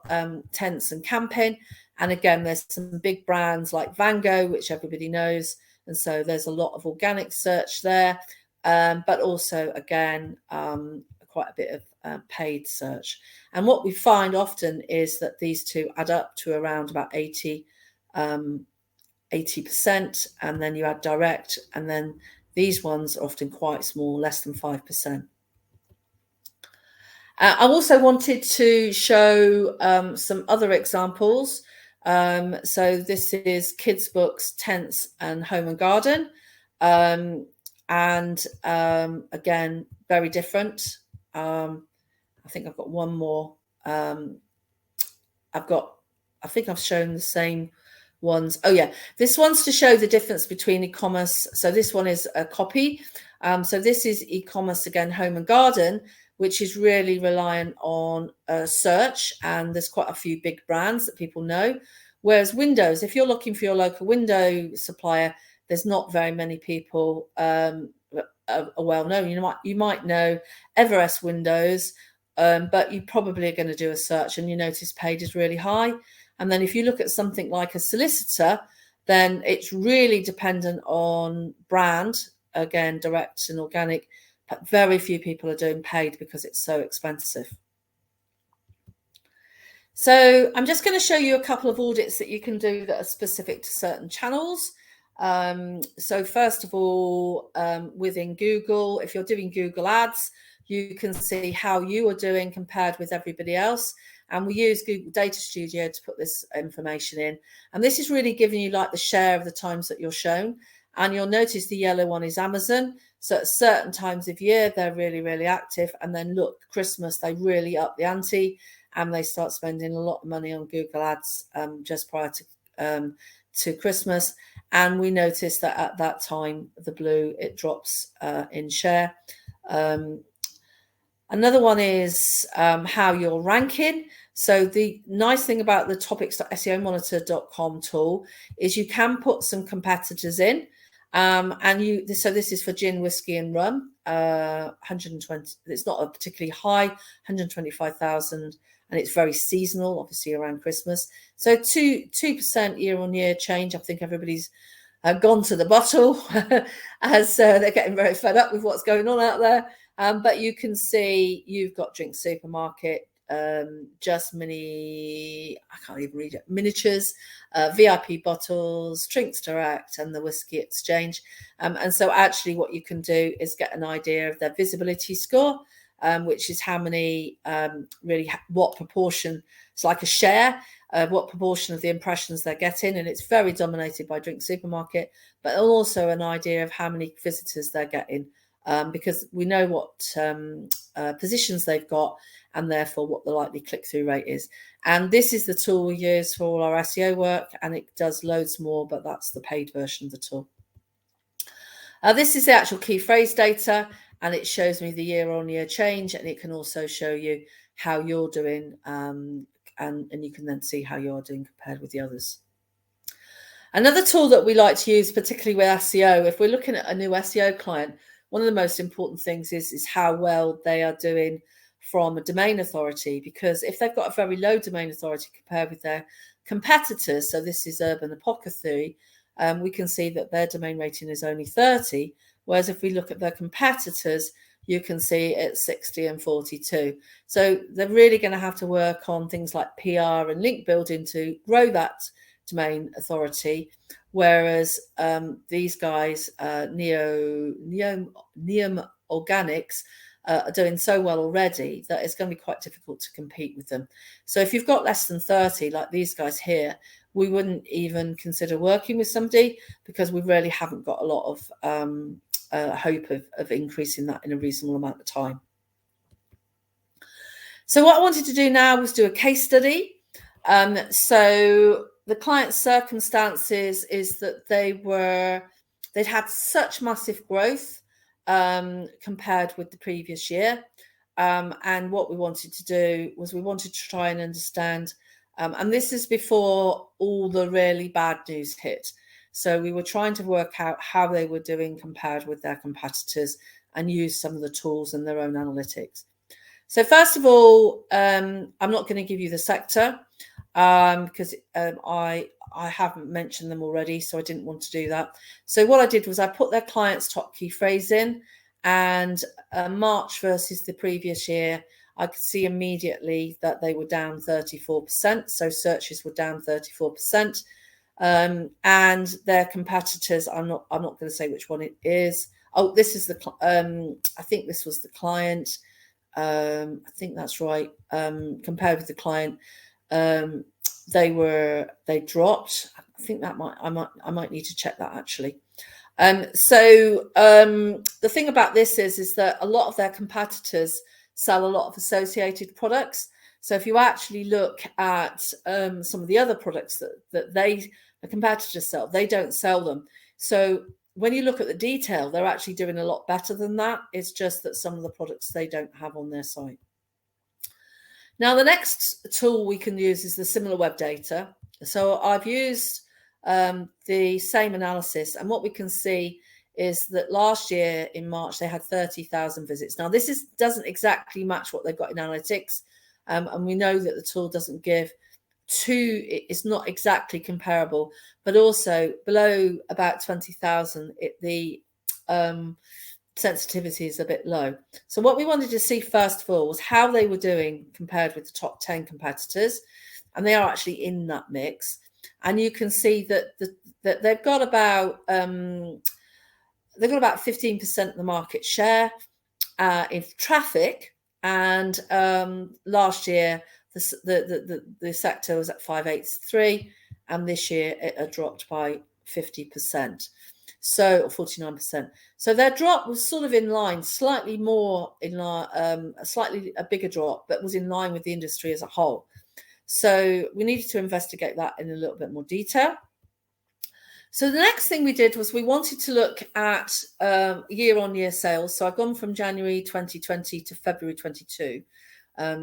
tents and camping. And again, there's some big brands like Vango, which everybody knows. And so there's a lot of organic search there, but also, again, quite a bit of paid search. And what we find often is that these two add up to around about 80%, and then you add direct, and then these ones are often quite small, less than 5%. I also wanted to show some other examples. So this is kids books, tents, and home and garden. And again, very different. I think I've got one more. I think I've shown the same ones. Oh yeah, this one's to show the difference between e-commerce. So this one is a copy. So this is e-commerce, again, home and garden, which is really reliant on search, and there's quite a few big brands that people know. Whereas windows, if you're looking for your local window supplier, there's not very many people are well known. You might know Everest Windows, but you probably are going to do a search and your notice paid is really high. And then if you look at something like a solicitor, then it's really dependent on brand, again, direct and organic, but very few people are doing paid because it's so expensive. So I'm just going to show you a couple of audits that you can do that are specific to certain channels. So first of all, within Google, if you're doing Google Ads, you can see how you are doing compared with everybody else. And we use Google Data Studio to put this information in. And this is really giving you like the share of the times that you're shown. And you'll notice the yellow one is Amazon. So at certain times of year, they're really, really active. And then look, Christmas, they really up the ante and they start spending a lot of money on Google Ads just prior to Christmas. And we noticed that at that time, the blue, it drops in share. Another one is how you're ranking. So the nice thing about the topics.seomonitor.com tool is you can put some competitors in. So this is for gin, whiskey and rum, 120. It's not a particularly high, 125,000, and it's very seasonal, obviously around Christmas. So 2% year on year change. I think everybody's gone to the bottle as they're getting very fed up with what's going on out there. But you can see you've got Drink Supermarket, Just Mini, I can't even read it, Miniatures, VIP Bottles, Drinks Direct, and the Whiskey Exchange. And so actually what you can do is get an idea of their visibility score, which is how many, what proportion, it's like a share of what proportion of the impressions they're getting. And it's very dominated by Drink Supermarket, but also an idea of how many visitors they're getting. Because we know what positions they've got and therefore what the likely click-through rate is. And this is the tool we use for all our SEO work, and it does loads more, but that's the paid version of the tool. This is the actual Keyphrase Data, and it shows me the year-on-year change, and it can also show you how you're doing, and you can then see how you're doing compared with the others. Another tool that we like to use, particularly with SEO, if we're looking at a new SEO client, one of the most important things is how well they are doing from a domain authority, because if they've got a very low domain authority compared with their competitors, so this is Urban Apothecary, we can see that their domain rating is only 30, whereas if we look at their competitors, you can see it's 60 and 42. So they're really going to have to work on things like PR and link building to grow that domain authority, whereas these guys, Neom Organics, are doing so well already that it's going to be quite difficult to compete with them. So if you've got less than 30, like these guys here, we wouldn't even consider working with somebody because we really haven't got a lot of hope of increasing that in a reasonable amount of time. So what I wanted to do now was do a case study. So the client's circumstances is that they'd had such massive growth compared with the previous year. And what we wanted to do was we wanted to try and understand, and this is before all the really bad news hit. So we were trying to work out how they were doing compared with their competitors and use some of the tools in their own analytics. So first of all, I'm not going to give you the sector because I haven't mentioned them already, so I didn't want to do that. So what I did was I put their client's top key phrase in, and March versus the previous year, I could see immediately that they were down 34%. So searches were down 34%. And their competitors, I'm not going to say which one it is. Oh, this is the, I think this was the client. I think that's right. Compared with the client, they dropped. I think that I might need to check that actually. So the thing about this is that a lot of their competitors sell a lot of associated products. So if you actually look at some of the other products that they a competitor sell. They don't sell them. So when you look at the detail, they're actually doing a lot better than that. It's just that some of the products they don't have on their site. Now, the next tool we can use is the SimilarWeb data. So I've used the same analysis, and what we can see is that last year in March they had 30,000 visits. Now, this doesn't exactly match what they've got in analytics, and we know that the tool doesn't give it's not exactly comparable, but also below about 20,000, the sensitivity is a bit low. So what we wanted to see first of all was how they were doing compared with the top 10 competitors, and they are actually in that mix. And you can see that that they've got about 15% of the market share in traffic, and last year the sector was at 583, and this year it had dropped by 50%. So, or 49%. So their drop was sort of in line, slightly more in line, a bigger drop, but was in line with the industry as a whole. So we needed to investigate that in a little bit more detail. So the next thing we did was we wanted to look at year-on-year sales. So I've gone from January 2020 to February 22.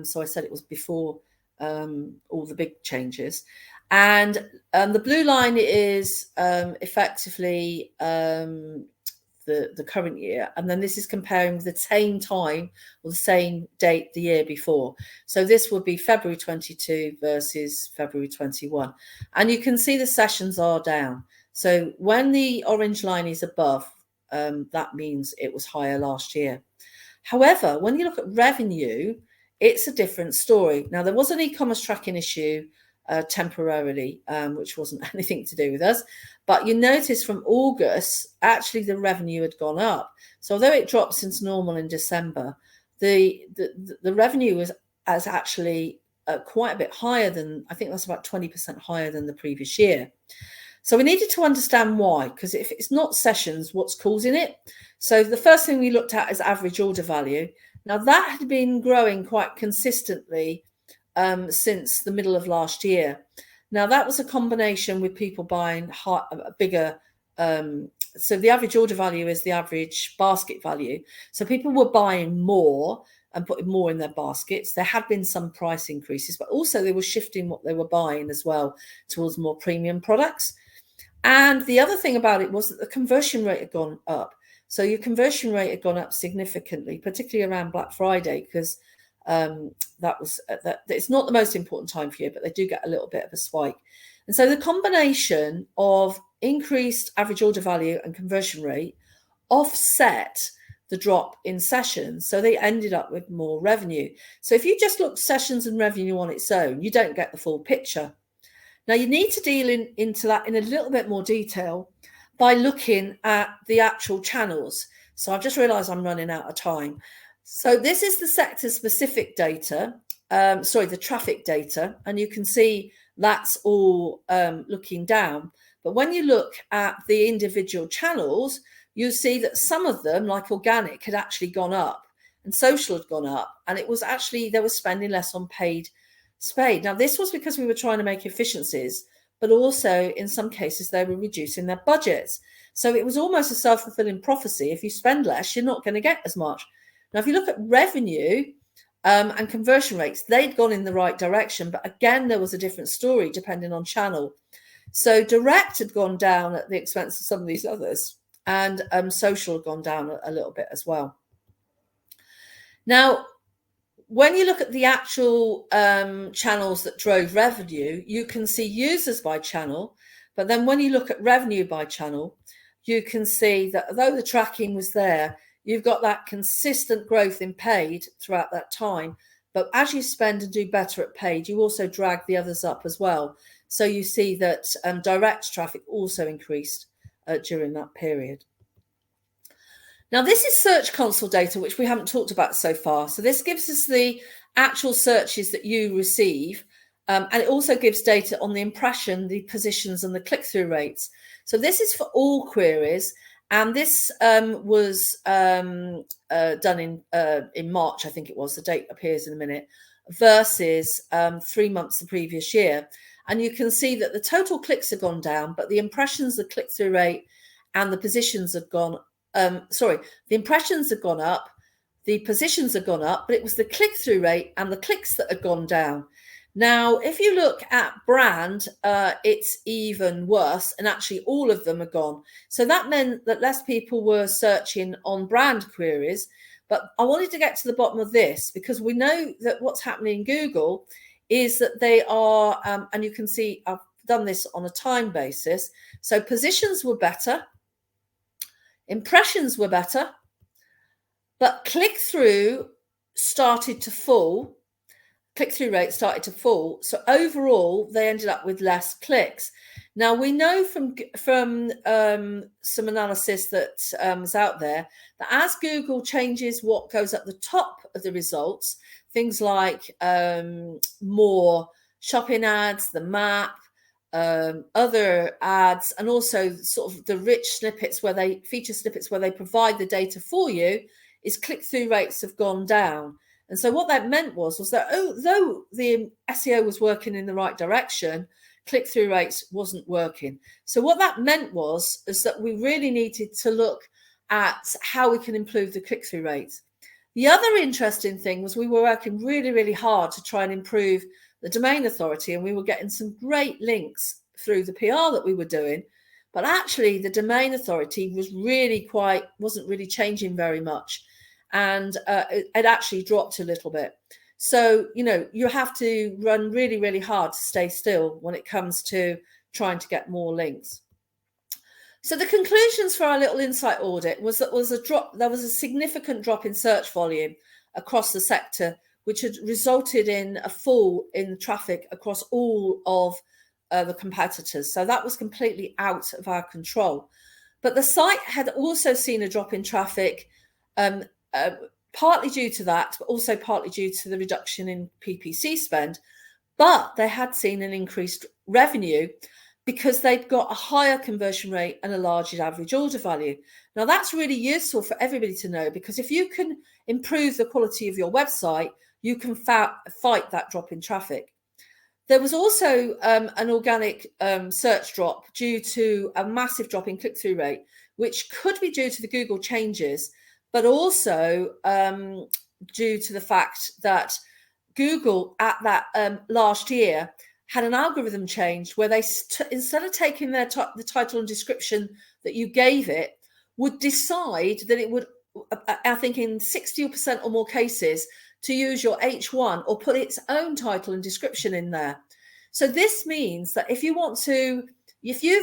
So I said it was before all the big changes. And the blue line is effectively the current year. And then this is comparing with the same time or the same date the year before. So this would be February 22 versus February 21. And you can see the sessions are down. So when the orange line is above, that means it was higher last year. However, when you look at revenue, it's a different story. Now, there was an e-commerce tracking issue temporarily, which wasn't anything to do with us. But you notice from August, actually the revenue had gone up. So although it dropped since normal in December, the revenue was actually quite a bit higher than, I think that's about 20% higher than the previous year. So we needed to understand why, because if it's not sessions, what's causing it? So the first thing we looked at is average order value. Now that had been growing quite consistently since the middle of last year. Now that was a combination with people buying a bigger, so the average order value is the average basket value. So people were buying more and putting more in their baskets. There had been some price increases, but also they were shifting what they were buying as well towards more premium products. And the other thing about it was that the conversion rate had gone up. So your conversion rate had gone up significantly, particularly around Black Friday, because it's not the most important time for you, but they do get a little bit of a spike. And so the combination of increased average order value and conversion rate offset the drop in sessions. So they ended up with more revenue. So if you just look sessions and revenue on its own, you don't get the full picture. Now you need to deal into that in a little bit more detail by looking at the actual channels. So I've just realized I'm running out of time. So this is the sector-specific data, the traffic data, and you can see that's all looking down. But when you look at the individual channels, you see that some of them, like organic, had actually gone up, and social had gone up, and it was actually they were spending less on paid. Now, this was because we were trying to make efficiencies, but also in some cases they were reducing their budgets. So it was almost a self-fulfilling prophecy. If you spend less, you're not going to get as much. Now, if you look at revenue and conversion rates, they'd gone in the right direction. But again, there was a different story depending on channel. So direct had gone down at the expense of some of these others, and social had gone down a little bit as well. Now, when you look at the actual channels that drove revenue, you can see users by channel. But then when you look at revenue by channel, you can see that although the tracking was there, you've got that consistent growth in paid throughout that time. But as you spend and do better at paid, you also drag the others up as well. So you see that direct traffic also increased during that period. Now, this is Search Console data, which we haven't talked about so far. So this gives us the actual searches that you receive. And it also gives data on the impression, the positions, and the click-through rates. So this is for all queries. And this was done in March, I think it was. The date appears in a minute, versus 3 months the previous year. And you can see that the total clicks have gone down, but the impressions, the click-through rate, and the positions have gone. The impressions have gone up, the positions have gone up, but it was the click-through rate and the clicks that had gone down. Now, if you look at brand, it's even worse, and actually all of them are gone. So that meant that less people were searching on brand queries. But I wanted to get to the bottom of this, because we know that what's happening in Google is that they are, and you can see I've done this on a time basis. So positions were better, impressions were better, but click-through started to fall. Click-through rate started to fall. So overall, they ended up with less clicks. Now, we know from some analysis that is out there that as Google changes what goes at the top of the results, things like more shopping ads, the map, other ads, and also sort of the rich snippets feature snippets where they provide the data for you, is click-through rates have gone down. And so what that meant was that although the SEO was working in the right direction, click-through rates wasn't working. So what that meant is that we really needed to look at how we can improve the click-through rates. The other interesting thing was we were working really, really hard to try and improve the domain authority, and we were getting some great links through the PR that we were doing. But actually, the domain authority wasn't really changing very much. And it actually dropped a little bit. So, you have to run really, really hard to stay still when it comes to trying to get more links. So the conclusions for our little Insight audit was that there was a significant drop in search volume across the sector, which had resulted in a fall in traffic across all of the competitors. So that was completely out of our control. But the site had also seen a drop in traffic, partly due to that, but also partly due to the reduction in PPC spend. But they had seen an increased revenue because they'd got a higher conversion rate and a larger average order value. Now, that's really useful for everybody to know, because if you can improve the quality of your website, you can fight that drop in traffic. There was also an organic search drop due to a massive drop in click-through rate, which could be due to the Google changes, but also due to the fact that Google at that last year had an algorithm change where they, instead of taking the title and description that you gave it, would decide that it would, I think in 60% or more cases, to use your H1 or put its own title and description in there. So this means that if you've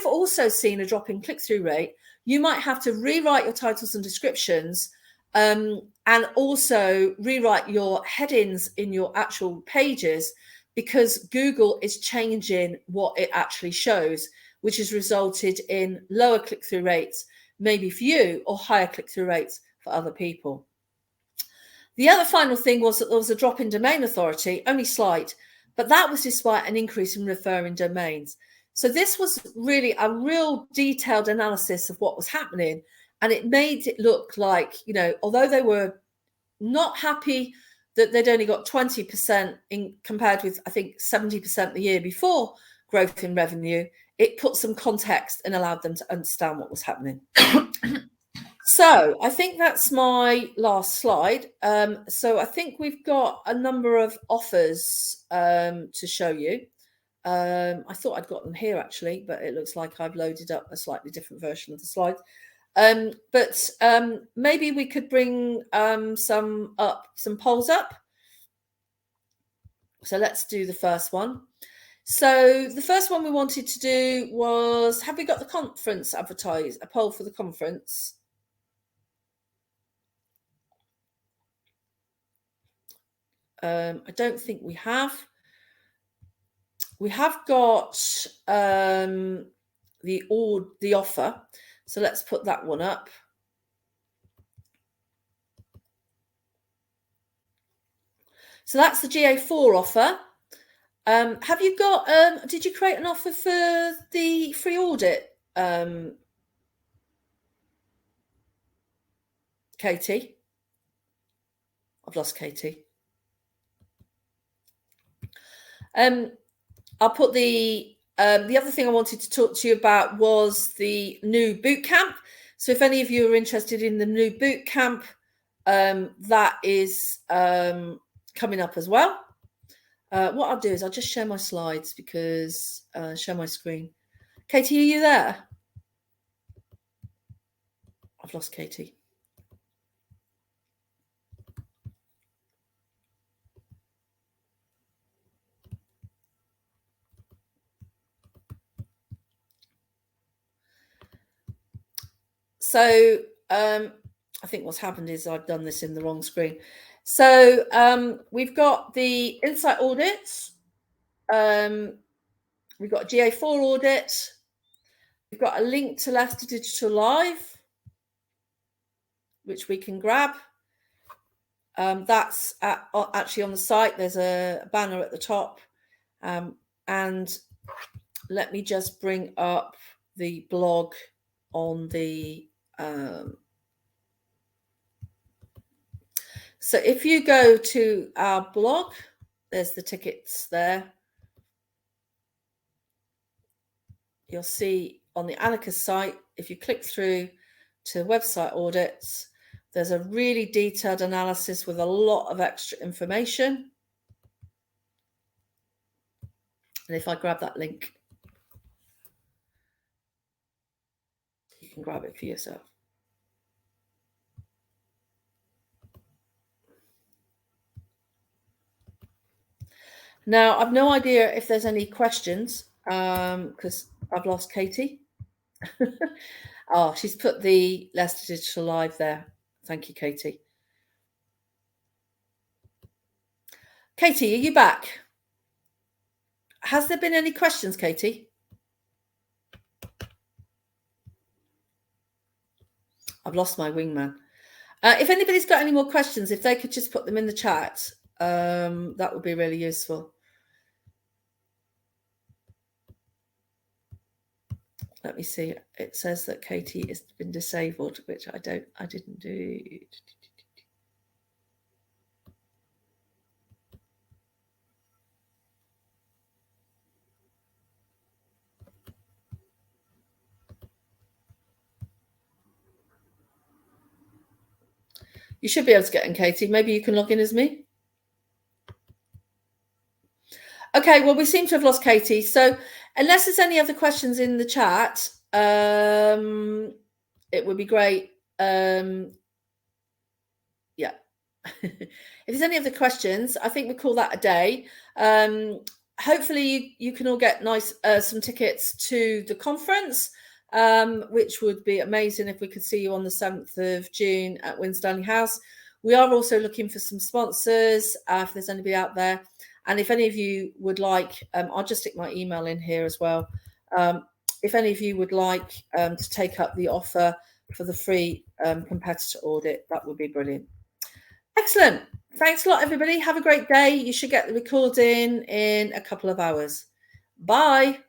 also seen a drop in click-through rate, you might have to rewrite your titles and descriptions, and also rewrite your headings in your actual pages, because Google is changing what it actually shows, which has resulted in lower click-through rates, maybe for you, or higher click-through rates for other people. The other final thing was that there was a drop in domain authority, only slight, but that was despite an increase in referring domains. So this was really a real detailed analysis of what was happening. And it made it look like, although they were not happy that they'd only got 20% compared with, I think, 70% the year before growth in revenue, it put some context and allowed them to understand what was happening. So I think that's my last slide. So I think we've got a number of offers to show you. I thought I'd got them here, actually, but it looks like I've loaded up a slightly different version of the slide. But maybe we could bring some polls up. So let's do the first one. So the first one we wanted to do was, have we got the conference advertised, a poll for the conference? I don't think we have. We have got the offer. So let's put that one up. So that's the GA4 offer. Have you got, did you create an offer for the free audit? Katie. I've lost Katie. I'll put the other thing I wanted to talk to you about was the new bootcamp. So if any of you are interested in the new bootcamp, that is coming up as well. What I'll do is I'll just share my slides because share my screen. Katie, are you there? I've lost Katie. So I think what's happened is I've done this in the wrong screen. So we've got the Insight Audits. We've got a GA4 audit. We've got a link to Leicester Digital Live, which we can grab. That's actually on the site. There's a banner at the top. And let me just bring up the blog on the... So if you go to our blog, there's the tickets there. You'll see on the Anicca site, if you click through to website audits, there's a really detailed analysis with a lot of extra information. And if I grab that link, you can grab it for yourself. Now, I've no idea if there's any questions because I've lost Katie. Oh, she's put the Leicester Digital Live there. Thank you, Katie. Katie, are you back? Has there been any questions, Katie? I've lost my wingman. If anybody's got any more questions, if they could just put them in the chat, that would be really useful. Let me see. It says that Katie has been disabled, which I didn't do. You should be able to get in, Katie. Maybe you can log in as me. Okay, well, we seem to have lost Katie. So unless there's any other questions in the chat, it would be great. Yeah. If there's any other questions, I think we call that a day. Hopefully you can all get some tickets to the conference, which would be amazing if we could see you on the 7th of June at Winstanley House. We are also looking for some sponsors, if there's anybody out there. And if any of you would like, I'll just stick my email in here as well. If any of you would like to take up the offer for the free competitor audit, that would be brilliant. Excellent. Thanks a lot, everybody. Have a great day. You should get the recording in a couple of hours. Bye.